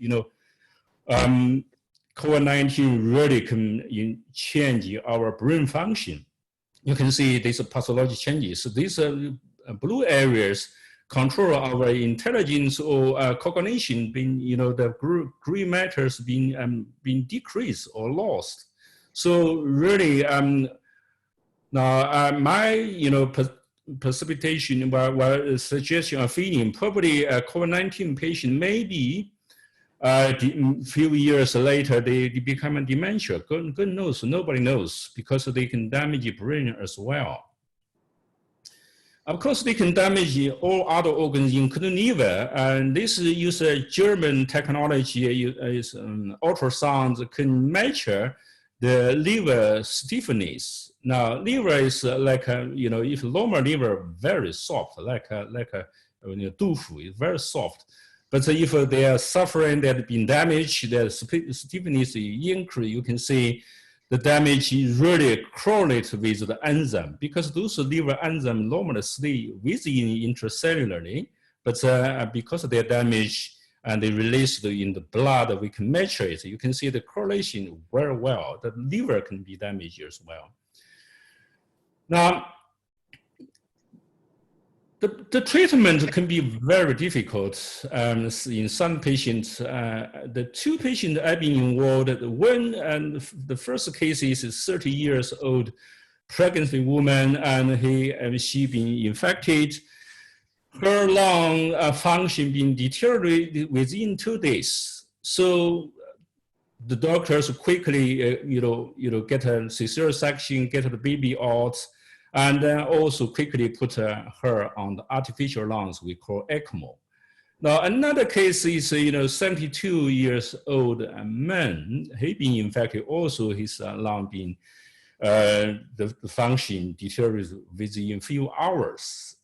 COVID-19 really can change our brain function. You can see these pathological changes. So these blue areas control our intelligence or cognition, being, the green matters being decreased or lost. So really, now my, precipitation, suggestion or feeling, probably a COVID-19 patient maybe a few years later they become a dementia. God knows, nobody knows, because they can damage the brain as well. Of course, they can damage all other organs, including liver. And this uses German technology, is ultrasound can measure the liver stiffness. Now, liver is like if normal liver very soft, like a tofu, is very soft. But if they are suffering, they have been damaged, their stiffness increase, you can see the damage really correlates with the enzyme, because those liver enzymes normally stay within intracellularly, but because of their damage and they release in the blood, we can measure it. You can see the correlation very well. The liver can be damaged as well. Now, the treatment can be very difficult in some patients. The two patients I've been involved, one and the first case is a 30 years old pregnant woman, and she been infected. Her lung function being deteriorated within 2 days. So the doctors quickly, get a cesarean section, get the baby out, and then also quickly put her on the artificial lungs we call ECMO. Now another case is 72 years old man. He been infected also, his lung being the function deteriorated within a few hours.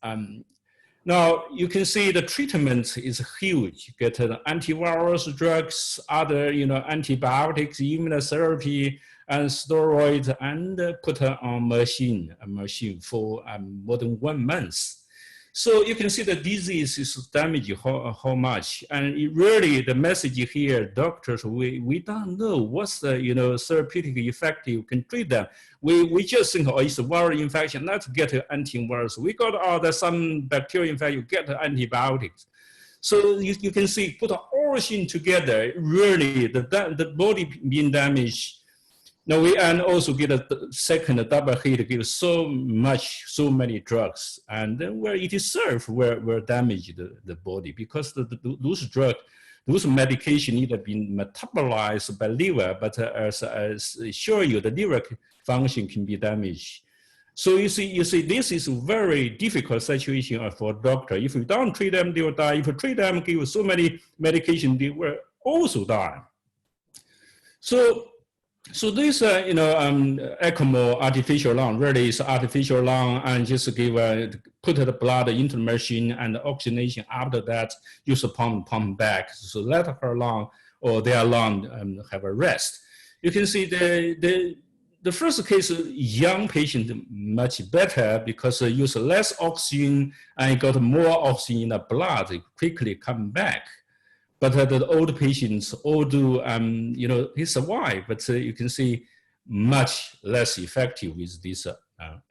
Now you can see the treatment is huge. Get antivirus drugs, other antibiotics, immunotherapy, and steroids, and put her on a machine for more than 1 month. So you can see the disease is damaging how much. And it really, the message here, doctors, we don't know what's the therapeutic effective can treat them. We just think, oh, it's a viral infection, let's get an antivirus. We got there's some bacterial infection, get antibiotics. So you can see, put all things together, really the body being damaged. Now and also get a second double hit, give so many drugs, and then where it is served, where damage the body, because those drugs, those medication need to be metabolized by liver, but as I assure you, the liver function can be damaged. So you see, this is a very difficult situation for a doctor. If you don't treat them, they will die. If you treat them, give so many medication, they will also die. So this, ECMO artificial lung really is artificial lung, and just put the blood into the machine and the oxygenation. After that, use a pump back, so let her lung or their lung have a rest. You can see the first case, young patient much better because use less oxygen and got more oxygen in the blood, quickly come back. But the old patients all do, he survived, but you can see much less effective with this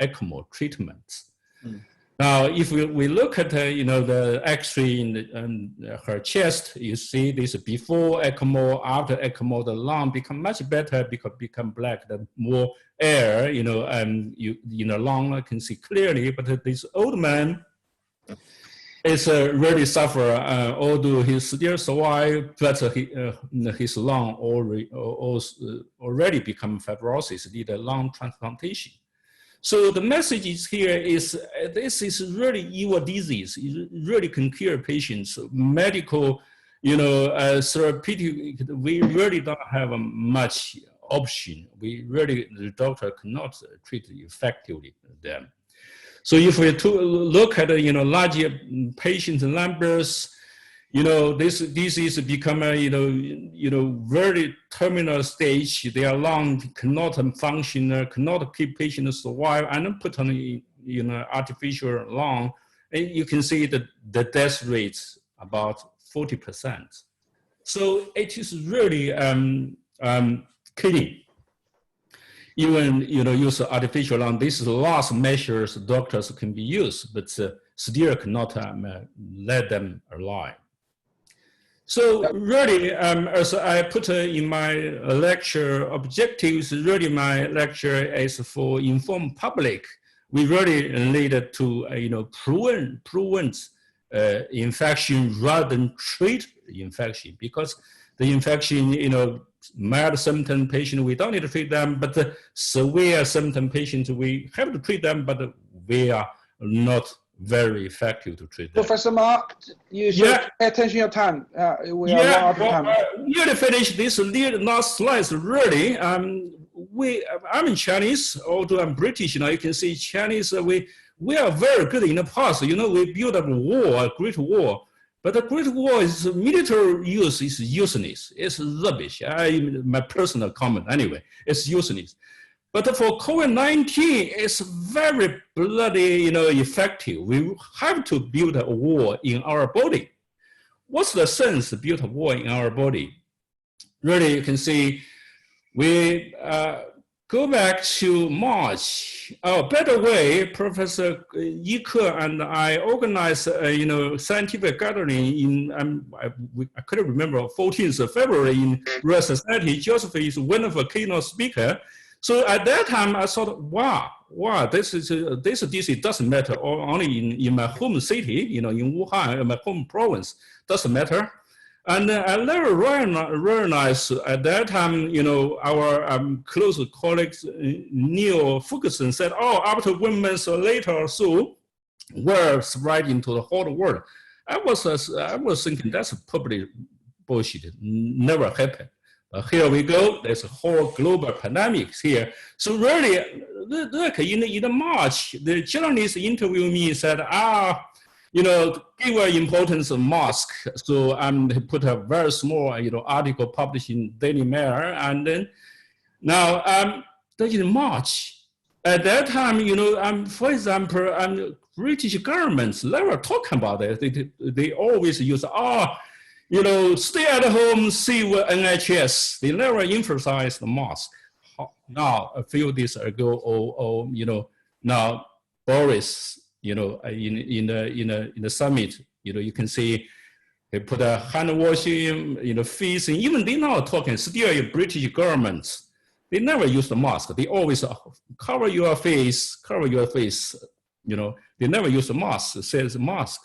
ECMO treatments. Mm. Now, if we look at, the X-ray in her chest, you see this before ECMO, after ECMO, the lung become much better because become black, the more air, lung can see clearly, but this old man, it's really suffer, although he still survive, but his lung already become fibrosis, need a lung transplantation. So the message is here is this is really evil disease. It really can cure patients. Medical, therapeutic, we really don't have much option. The doctor cannot treat effectively them. So if we look at larger patient numbers, this disease become a very terminal stage. Their lung cannot function, cannot keep patients alive, and put on artificial lung. And you can see the death rates about 40%. So it is really killing. Even use artificial lung. This is the last measures doctors can be used, but still cannot let them alive. So really, as I put in my lecture objectives, really my lecture is for informed public. We really need to prevent infection rather than treat infection, because the infection, mild symptom patient, we don't need to treat them, but the severe symptom patients, we have to treat them, but we are not very effective to treat them. Professor Mark, you should pay attention to your time. We are out of time. Nearly finished this last slide. Really, I'm Chinese, although I'm British. You can see Chinese. We are very good in the past. We built up a wall, a great wall. But the Great War is military use is useless. It's rubbish. My personal comment anyway, it's useless. But for COVID-19, it's very bloody, effective. We have to build a wall in our body. What's the sense to build a wall in our body? Really, you can see we go back to March. By the way, Professor Yike and I organized a, scientific gathering in, I couldn't remember, 14th of February in Royal Society. Joseph is one of the keynote speaker. So at that time, I thought, wow, this disease doesn't matter only in my home city, in Wuhan, in my home province, doesn't matter. And I later realized at that time, our close colleagues, Neil Ferguson, said, after 1 month later or so, we're spreading to the whole world. I was thinking that's probably bullshit. Never happened. But here we go. There's a whole global pandemic here. So really, look, in March, the journalist interviewed me and said, give importance of mask. So they put a very small, article published in Daily Mail. And then now, in March, at that time, for example, British governments never talk about it. They always use, stay at home, save NHS. They never emphasize the mask. Now, a few days ago, now Boris, in the summit, you can see they put a hand washing, face, and even they now talking still in British governments. They never use the mask. They always cover your face. They never use a mask, says mask.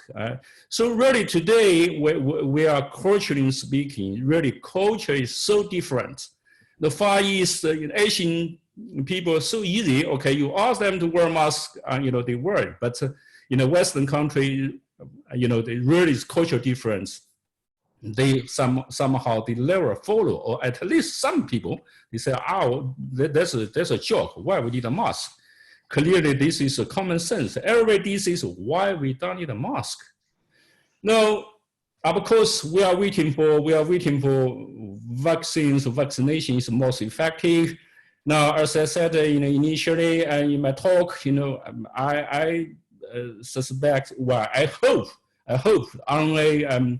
So really today, we are culturally speaking, really culture is so different. The Far East, Asian people are so easy. Okay, you ask them to wear masks, they wear it. But in a Western country, they really is cultural difference. They somehow they never follow, or at least some people, they say, that's a joke. Why we need a mask? Clearly, this is a common sense. Every disease, why we don't need a mask? Now, of course, we are waiting for vaccines. Vaccination is most effective. Now, as I said initially in my talk, I suspect, I hope RNA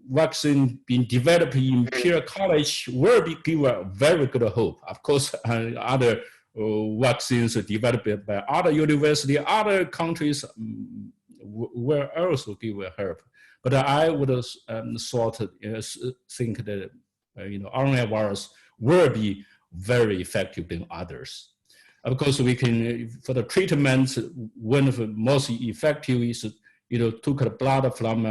vaccine being developed in Imperial College will give a very good hope. Of course, other vaccines developed by other universities, other countries will also give help. But I would think that RNA virus will be very effective than others. Of course, we can, for the treatment, one of the most effective is, took the blood from,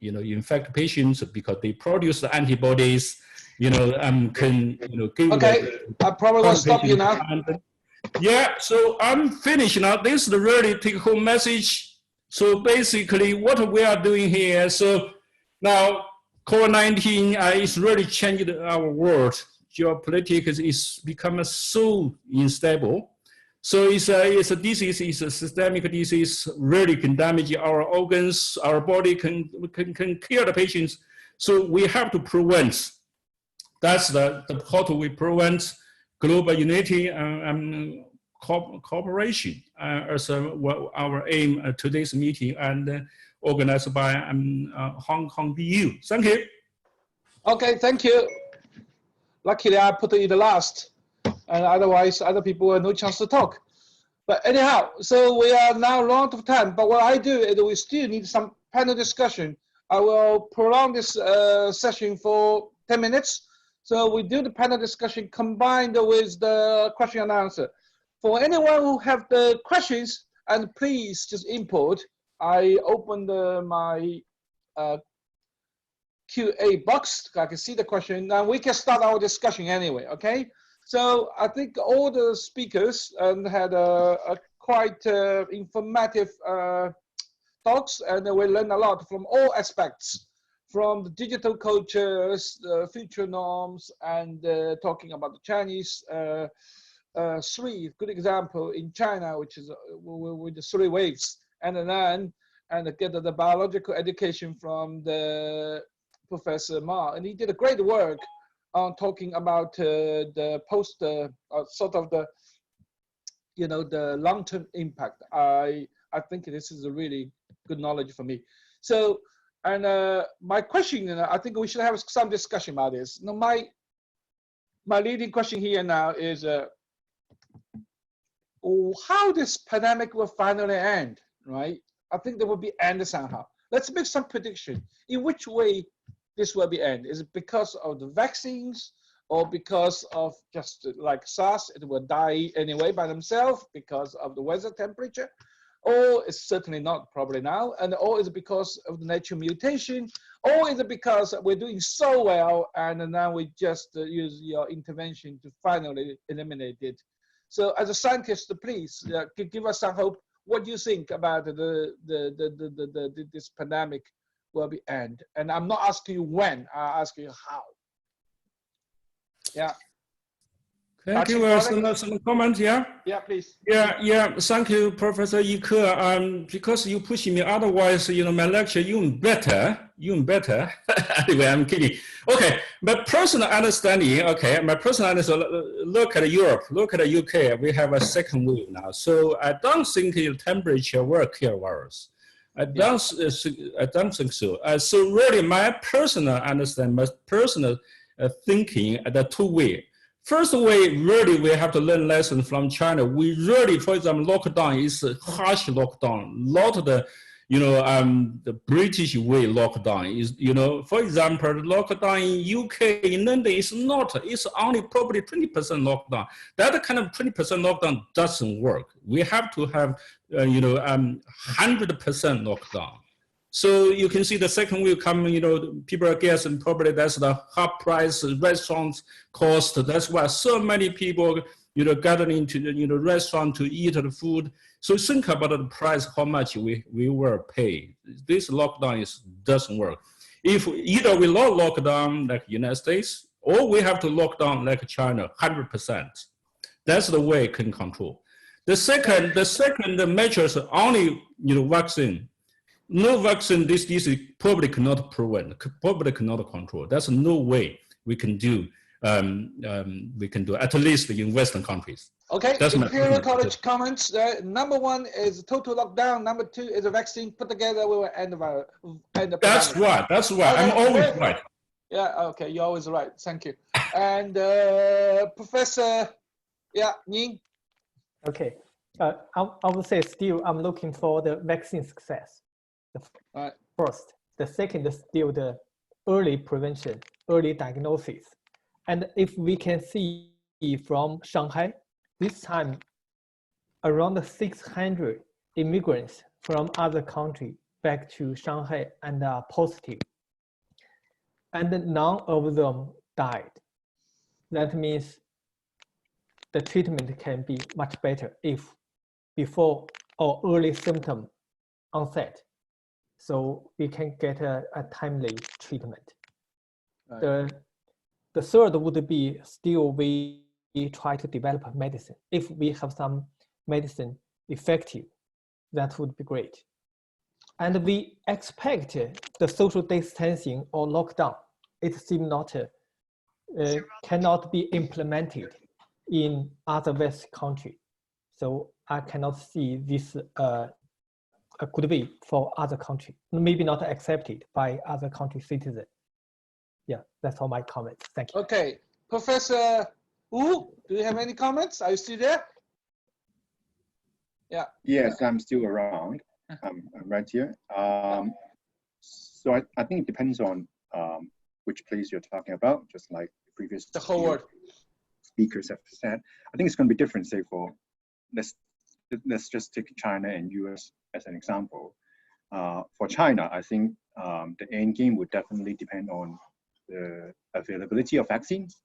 infected patients because they produce the antibodies, give okay, I probably will stop you now. Yeah, so I'm finished now. This is the really take-home message. So basically, what we are doing here, so now COVID-19 is really changed our world. Geopolitics is becoming so unstable. So it's a disease, it's a systemic disease, really can damage our organs, our body can kill the patients. So we have to prevent. That's how do we prevent global unity and cooperation as our aim at today's meeting and organized by Hong Kong BU. Thank you. Okay, thank you. Luckily, I put it in the last, and otherwise other people have no chance to talk. But anyhow, so we are now run out of time. But what I do is we still need some panel discussion. I will prolong this session for 10 minutes. So we do the panel discussion combined with the question and answer. For anyone who have the questions, and please just input. I opened my QA box. I can see the question. Now we can start our discussion anyway, okay? So I think all the speakers had a quite informative talks, and we learned a lot from all aspects, from the digital cultures, the future norms, and talking about the Chinese three good example in China, which is with the 3 waves, and then and get the biological education from the Professor Ma, and he did a great work on talking about the post, sort of the, you know, the long-term impact. I think this is a really good knowledge for me. So, and my question, I think we should have some discussion about this. Now, my leading question here now is, how this pandemic will finally end, right? I think there will be end somehow. Let's make some prediction. In which way this will be end? Is it because of the vaccines, or because of just like SARS, it will die anyway by themselves because of the weather temperature? Or it's certainly not probably now, and or is it because of the natural mutation, or is it because we're doing so well and now we just use your intervention to finally eliminate it? So as a scientist, please give us some hope. What do you think about this pandemic will be end? And I'm not asking you when, I ask you how. Yeah. Can you give some comment? Yeah. Yeah, please. Yeah. Thank you, Professor Yike. Because you push me, otherwise, you know, my lecture even better. Anyway, I'm kidding. Okay, my personal understanding. Okay, my personal understanding. Look at Europe. Look at the UK. We have a second wave now. So I don't think the temperature will kill virus. I don't think so. So really, my personal understanding, my personal thinking, the two way. First way, really, we have to learn lessons from China. We really, for example, lockdown is a harsh lockdown. A lot of the, you know, the British way lockdown is, you know, for example, lockdown in UK, in London is not, it's only probably 20% lockdown. That kind of 20% lockdown doesn't work. We have to have, 100% lockdown. So you can see the second wave coming, you know, people are guessing probably that's the high price restaurants cost. That's why so many people, you know, gathering into the, you know, restaurant to eat the food. So think about the price, how much we will pay. This lockdown doesn't work. If either we not lock down like United States, or we have to lock down like China, 100%. That's the way it can control. The second measures only, you know, vaccine. No vaccine, this disease probably cannot prevent, probably cannot control. There's no way we can do, at least in Western countries. Okay, Imperial College comments. Number one is total lockdown. Number two is a vaccine. Put together, we will end the pandemic. That's right. Okay, I'm always right. Yeah, okay, you're always right. Thank you. And Professor, NING. Okay, I would say still I'm looking for the vaccine success. First, the second is still the early prevention, early diagnosis. And if we can see from Shanghai, this time around 600 immigrants from other countries back to Shanghai and are positive. And none of them died. That means the treatment can be much better if before or early symptom onset. So we can get a timely treatment. Right. The third would be still we try to develop medicine. If we have some medicine effective, that would be great. And we expect the social distancing or lockdown, it seems not, cannot be implemented in other West countries. So I cannot see this a good way for other countries, maybe not accepted by other country citizens. Yeah, that's all my comments. Thank you. Okay, Professor Wu, do you have any comments? Are you still there? Yeah. Yes, I'm still around. I'm right here. So I think it depends on which place you're talking about, just like the previous speakers have said. I think it's going to be different, say, for let's just take China and US as an example. For China, I think the end game would definitely depend on the availability of vaccines.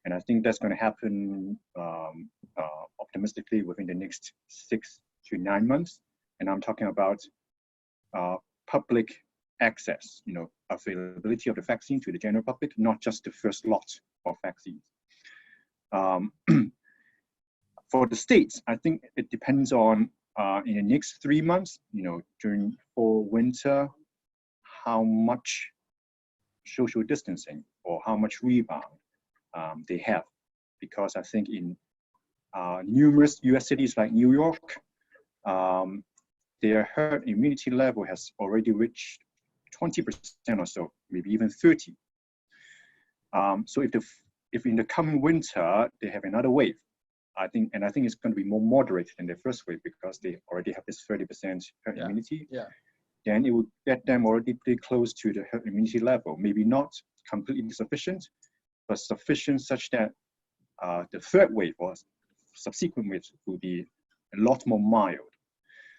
And I think that's going to happen optimistically within the next 6 to 9 months. And I'm talking about public access, you know, availability of the vaccine to the general public, not just the first lot of vaccines. For the states, I think it depends on in the next 3 months, during fall winter, how much social distancing or how much rebound they have. Because I think in numerous US cities like New York, their herd immunity level has already reached 20% or so, maybe even 30. So if in the coming winter they have another wave, I think it's going to be more moderate than the first wave because they already have this 30% herd immunity. Yeah. Then it would get them already pretty close to the herd immunity level. Maybe not completely sufficient, but sufficient such that the third wave or subsequent waves will be a lot more mild.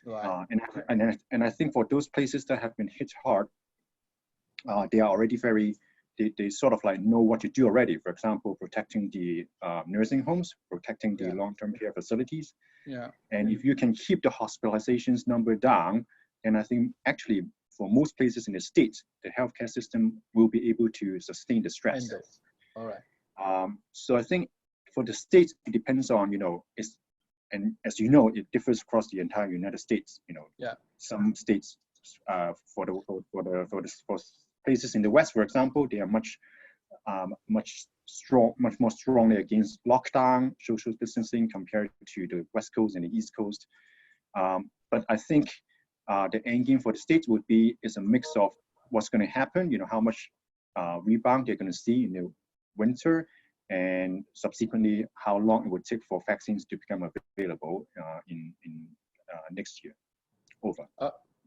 Right. And I think for those places that have been hit hard, they are already they sort of like know what to do already. For example, protecting the nursing homes, protecting the long-term care facilities. Yeah. And if you can keep the hospitalizations number down, then I think actually for most places in the States, the healthcare system will be able to sustain the stress. All right. So I think for the States, it depends on, and as you know, it differs across the entire United States. Some states for places in the West, for example, they are much more strongly against lockdown, social distancing compared to the West Coast and the East Coast. But I think the end game for the States is a mix of what's going to happen, how much rebound they're going to see in the winter, and subsequently how long it would take for vaccines to become available in next year. Over.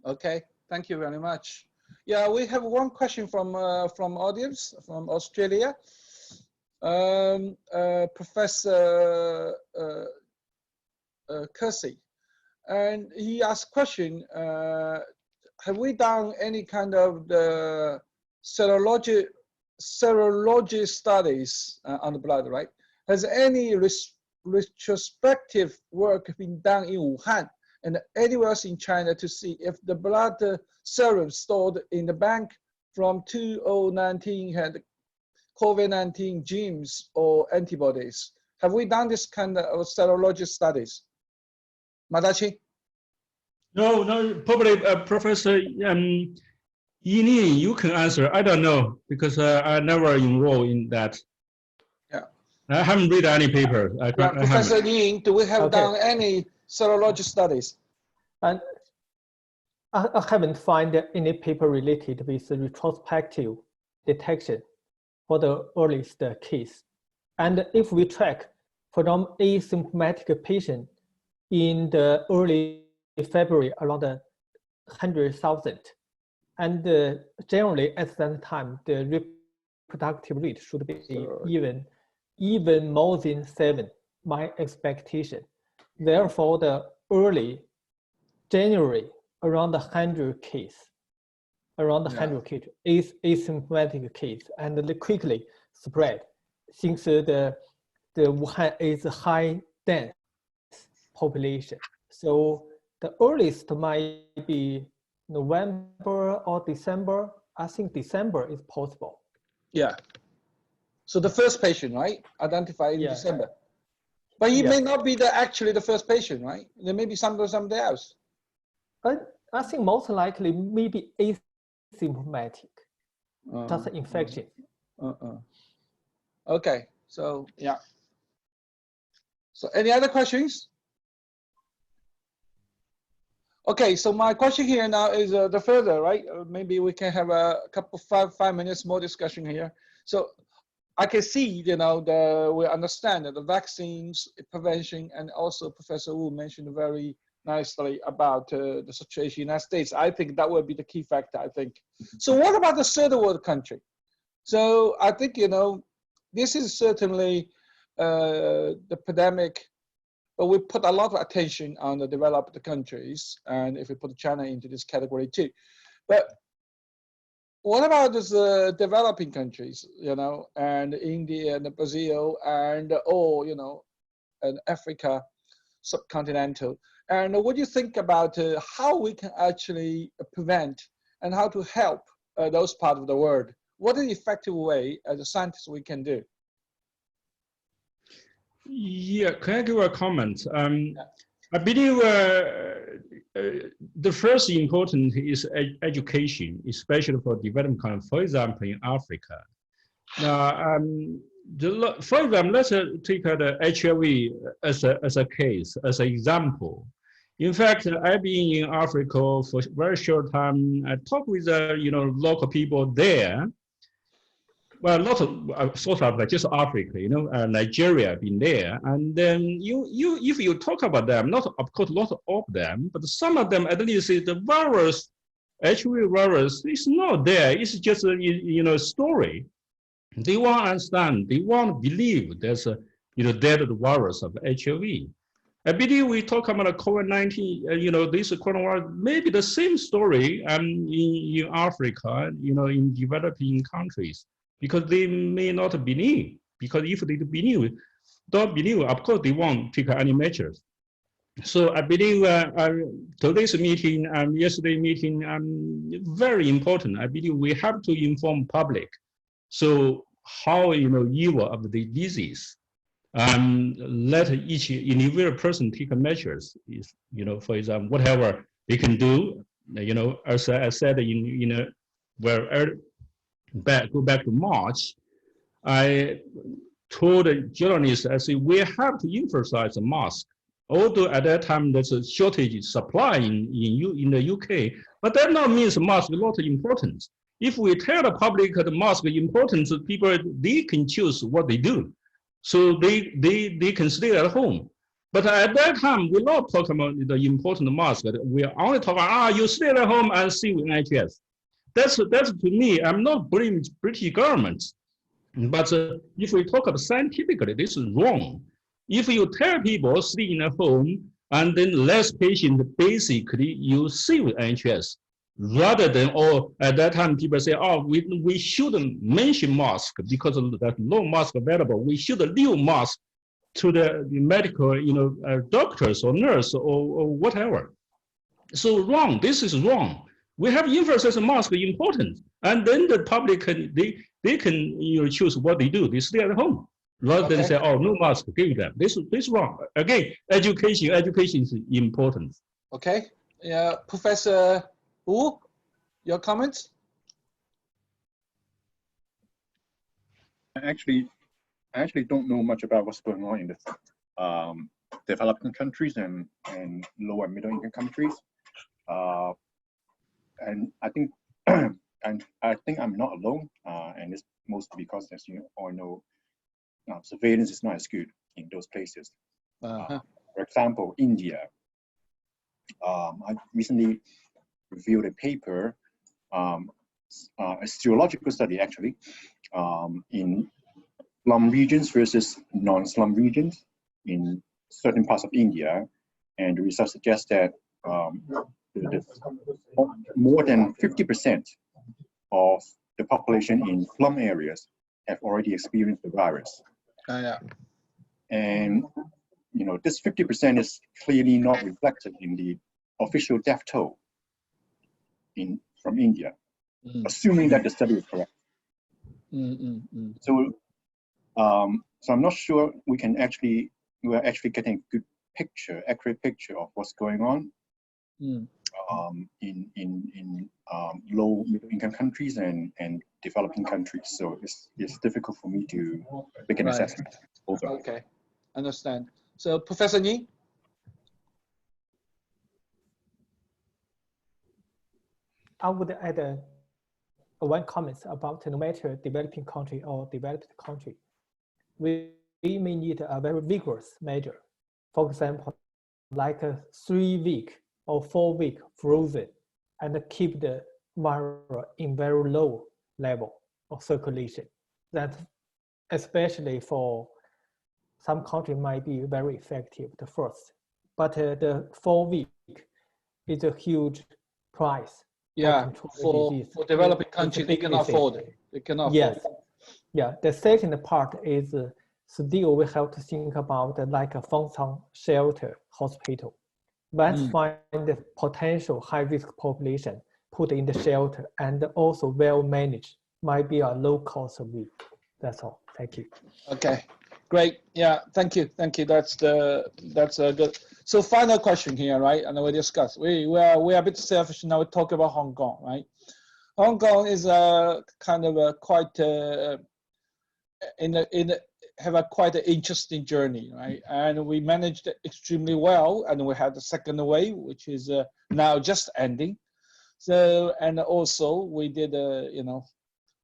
Okay, thank you very much. Yeah, we have one question from audience from Australia. Professor Kersey, and he asked a question, have we done any kind of the serology studies on the blood, right? Has any retrospective work been done in Wuhan and anywhere else in China to see if the blood serum stored in the bank from 2019 had COVID-19 genes or antibodies? Have we done this kind of serology studies? Madachi? No, probably Professor Yining, you can answer. I don't know because I never enrolled in that. Yeah. I haven't read any paper. Professor Ying, do we have done any serology studies? And I haven't found any paper related with the retrospective detection for the earliest case. And if we track from asymptomatic patient in the early February around 100,000, and generally at that time the reproductive rate should be even more than 7, my expectation. Therefore, the early January around 100 case, case is asymptomatic case, and they quickly spread since the Wuhan is a high dense population. So the earliest might be November or December. I think December is possible. Yeah. So the first patient, right? Identified in December. But he may not be actually the first patient, right? There may be somebody else. I think most likely maybe asymptomatic, just infection. Okay, so yeah. So any other questions? Okay, so my question here now is the further, right? Maybe we can have a couple 5 minutes more discussion here. So I can see, we understand that the vaccines, prevention, and also Professor Wu mentioned very nicely about the situation in the United States. I think that would be the key factor, I think. So what about the third world country? So I think, this is certainly the pandemic, but we put a lot of attention on the developed countries, and if we put China into this category too. But what about these developing countries, and India and Brazil and and Africa, subcontinental? And what do you think about how we can actually prevent and how to help those parts of the world? What is the effective way as a scientist we can do? Yeah, can I give a comment? I believe the first important is education, especially for developing countries, for example, in Africa. Now, for example, let's take the HIV as a case, as an example. In fact, I've been in Africa for a very short time. I talk with local people there. Well, a lot of sort of like just Africa, Nigeria been there, and then if you talk about them, not of course a lot of them, but some of them at least the virus, HIV virus, is not there. It's just a story. They want to understand. They want to believe there's a dead virus of HIV. I believe we talk about COVID-19, this coronavirus, maybe the same story in Africa, in developing countries, because they may not believe. Because if they don't believe, of course they won't take any measures. So I believe today's meeting and yesterday's meeting very important. I believe we have to inform public. So how evil of the disease. Let each individual person take measures. Is for example, whatever they can do. As I said go back to March, I told the journalists, I said we have to emphasize the mask. Although at that time there's a shortage of supply in the UK, but that not means mask is not important. If we tell the public the mask is important, people they can choose what they do. So they can stay at home. But at that time, we're not talking about the important mask. We are only talking, you stay at home and see with NHS. That's to me, I'm not blaming British governments. But if we talk about scientifically, this is wrong. If you tell people staying at home and then less patient, basically you see with NHS. Rather than, at that time people say, we shouldn't mention mask because of that no mask available. We should leave mask to the medical, doctors or nurse or whatever. So wrong. This is wrong. We have emphasized mask important, and then the public can they can choose what they do. They stay at home rather than say, no mask, give them. This is wrong. Again, education is important. Okay. Yeah, Professor Wu, your comments? I actually don't know much about what's going on in the developing countries and low and middle income countries. And I think I'm not alone, and it's mostly because, as you all know, surveillance is not as good in those places. For example, India. I recently reviewed a paper, a serological study actually, in slum regions versus non-slum regions in certain parts of India, and the results suggest that more than 50% of the population in slum areas have already experienced the virus. And this 50% is clearly not reflected in the official death toll from India, assuming that the study is correct. So I'm not sure we're actually getting a good picture, accurate picture of what's going on in low middle income countries and developing countries. So it's difficult for me to make an assessment. Also. Okay, understand. So Professor Ni? I would add one comment about no matter developing country or developed country, we may need a very vigorous measure. For example, like a 3-week or 4-week frozen and keep the virus in very low level of circulation. That especially for some country might be very effective the first, but the 4-week is a huge price. Yeah, for developing countries, they cannot afford it. They cannot afford it. Yeah, the second part is still we have to think about like a functional shelter hospital. Let's find the potential high-risk population, put in the shelter, and also well managed. Might be a low cost of living. That's all. Thank you. Okay, great. Yeah, thank you. That's a good. So final question here, right? And we discuss. We are a bit selfish now. We talk about Hong Kong, right? Hong Kong is a kind of a quite have a quite an interesting journey, right? And we managed it extremely well. And we had the second wave, which is now just ending. So, and also we did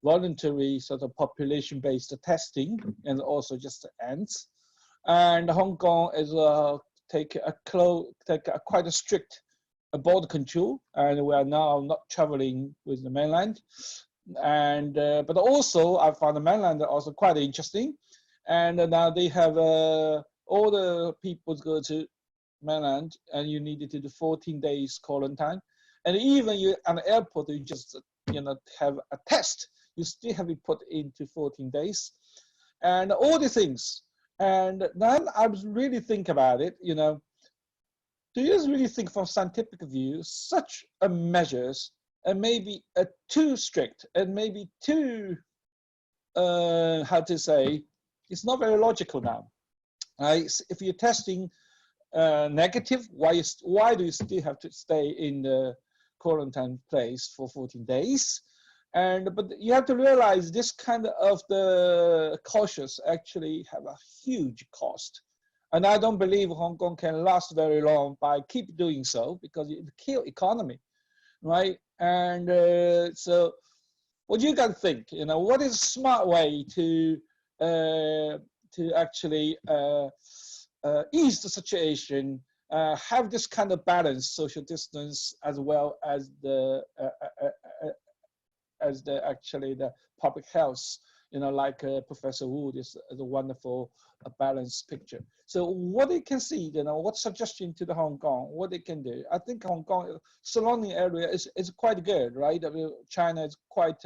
voluntary sort of population-based testing, and also just ends. And Hong Kong is take quite a strict border control, and we are now not traveling with the mainland. And but also I found the mainland also quite interesting, and now they have all the people go to mainland, and you needed to do 14 days quarantine, and even you at the airport you just have a test, you still have to be put into 14 days, and all the things. And then I was really think about it, do you really think from scientific view, such a measures and maybe too strict and maybe too, how to say, it's not very logical now. If you're testing negative, why do you still have to stay in the quarantine place for 14 days? But you have to realize this kind of the cautious actually have a huge cost. And I don't believe Hong Kong can last very long by keep doing so, because it kill economy, right? And so what do you guys think? What is a smart way to actually ease the situation, have this kind of balance, social distance, as well as the actually the public health, like Professor Wu, is a wonderful balanced picture. So what they can see, what suggestion to the Hong Kong, what they can do. I think Hong Kong surrounding area is quite good, right? I mean, China is quite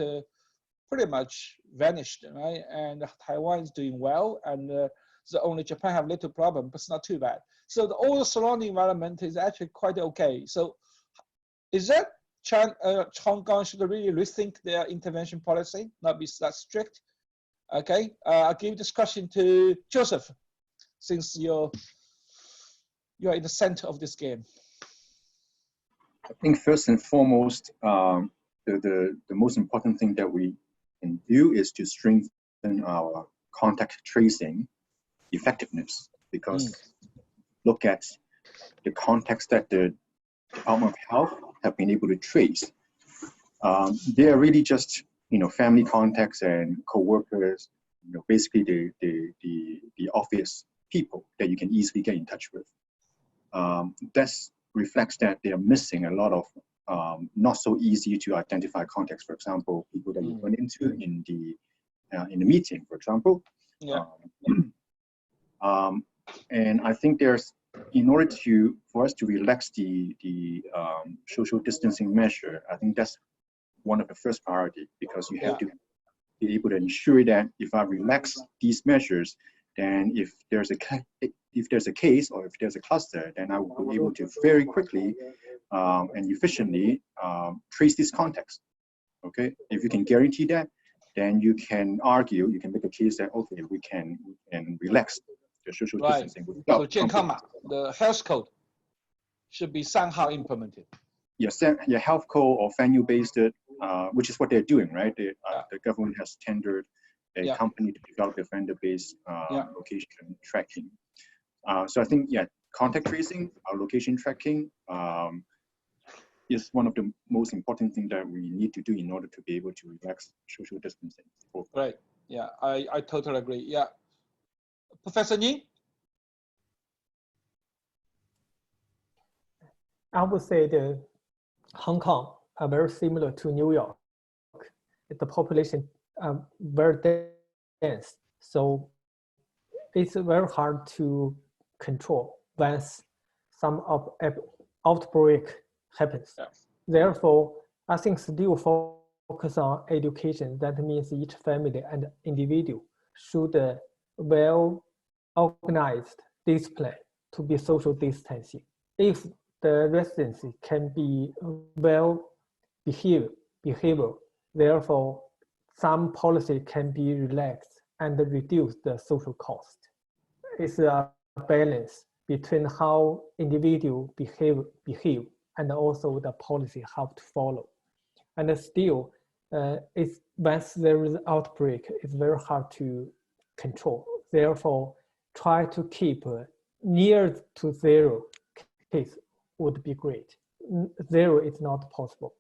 pretty much vanished, right? And Taiwan is doing well, and only Japan have little problem, but it's not too bad. So all the surrounding environment is actually quite okay. So is that Hong Kong should really rethink their intervention policy, not be that strict? Okay, I'll give this question to Joseph, since you're in the center of this game. I think first and foremost, the most important thing that we can do is to strengthen our contact tracing effectiveness, because look at the context that the Department of Health have been able to trace. They are really just family contacts and co-workers, basically the obvious people that you can easily get in touch with. That reflects that they are missing a lot of not so easy to identify contacts. For example, people that you run into in the meeting, for example. Yeah. And I think in order for us to relax the social distancing measure, I think that's one of the first priority, because you have to be able to ensure that if I relax these measures, then if there's a case or if there's a cluster, then I will be able to very quickly and efficiently trace these contacts. Okay, if you can guarantee that, then you can make a case that okay, we can relax the social distancing. So 健康码, the health code should be somehow implemented. Yes, yeah, health code or venue-based, which is what they're doing, right? The government has tendered a company to develop a vendor-based location tracking. So I think, contact tracing, location tracking is one of the most important things that we need to do in order to be able to relax social distancing. Right. Yeah, I totally agree. Yeah. Professor Ning? I would say the Hong Kong are very similar to New York. The population are very dense, so it's very hard to control once some outbreak happens. Yeah. Therefore, I think still focus on education. That means each family and individual should well-organized discipline to be social distancing. If the residency can be well behavioral, therefore some policy can be relaxed and reduce the social cost. It's a balance between how individual behave and also the policy how to follow. And still, once there is outbreak, it's very hard to control. Therefore, try to keep near to 0 case would be great. 0 is not possible,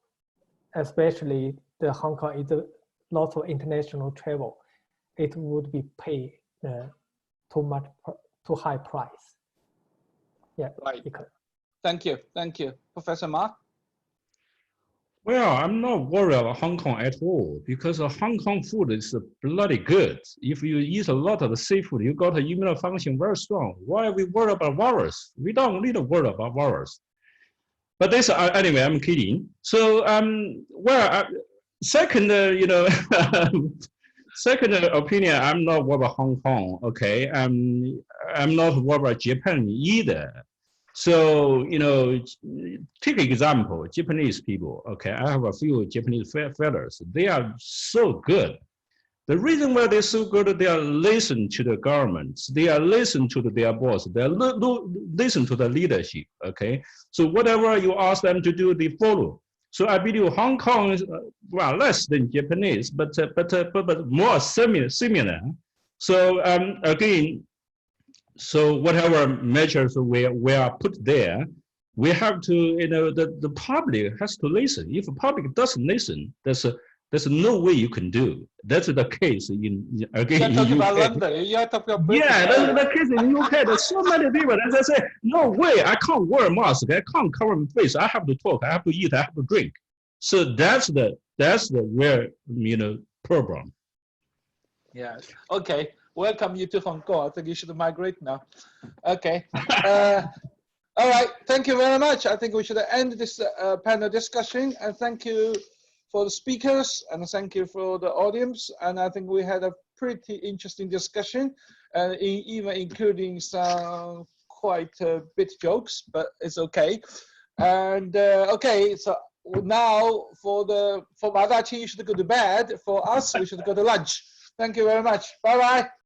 especially the Hong Kong is a lot of international travel. It would be pay too high price. Yeah, right. Thank you, Professor Ma. Well, I'm not worried about Hong Kong at all because Hong Kong food is bloody good. If you eat a lot of the seafood, you got the immune function very strong. Why are we worried about virus? We don't need to worry about virus. But this, anyway, I'm kidding. So, second, second opinion, I'm not worried about Hong Kong. Okay, I'm not worried about Japan either. So, take an example, Japanese people, okay, I have a few Japanese fellows, they are so good. The reason why they're so good, they are listen to the governments, they are listen to their boss, they are listen to the leadership, okay? So whatever you ask them to do, they follow. So I believe Hong Kong is, well, less than Japanese, but more similar. So again, so whatever measures we are put there, we have to, the public has to listen. If the public doesn't listen, there's no way you can do. That's the case in talking about London. You're talking about Britain. Yeah, that's the case in UK. There's so many people that they say, no way, I can't wear a mask. I can't cover my face. I have to talk. I have to eat. I have to drink. So that's the real problem. Yeah. Okay. Welcome you to Hong Kong. I think you should migrate now. Okay. All right. Thank you very much. I think we should end this panel discussion. And thank you for the speakers and thank you for the audience. And I think we had a pretty interesting discussion, even including some quite bit jokes, but it's okay. And okay, so now for Madachi, you should go to bed. For us, we should go to lunch. Thank you very much. Bye-bye.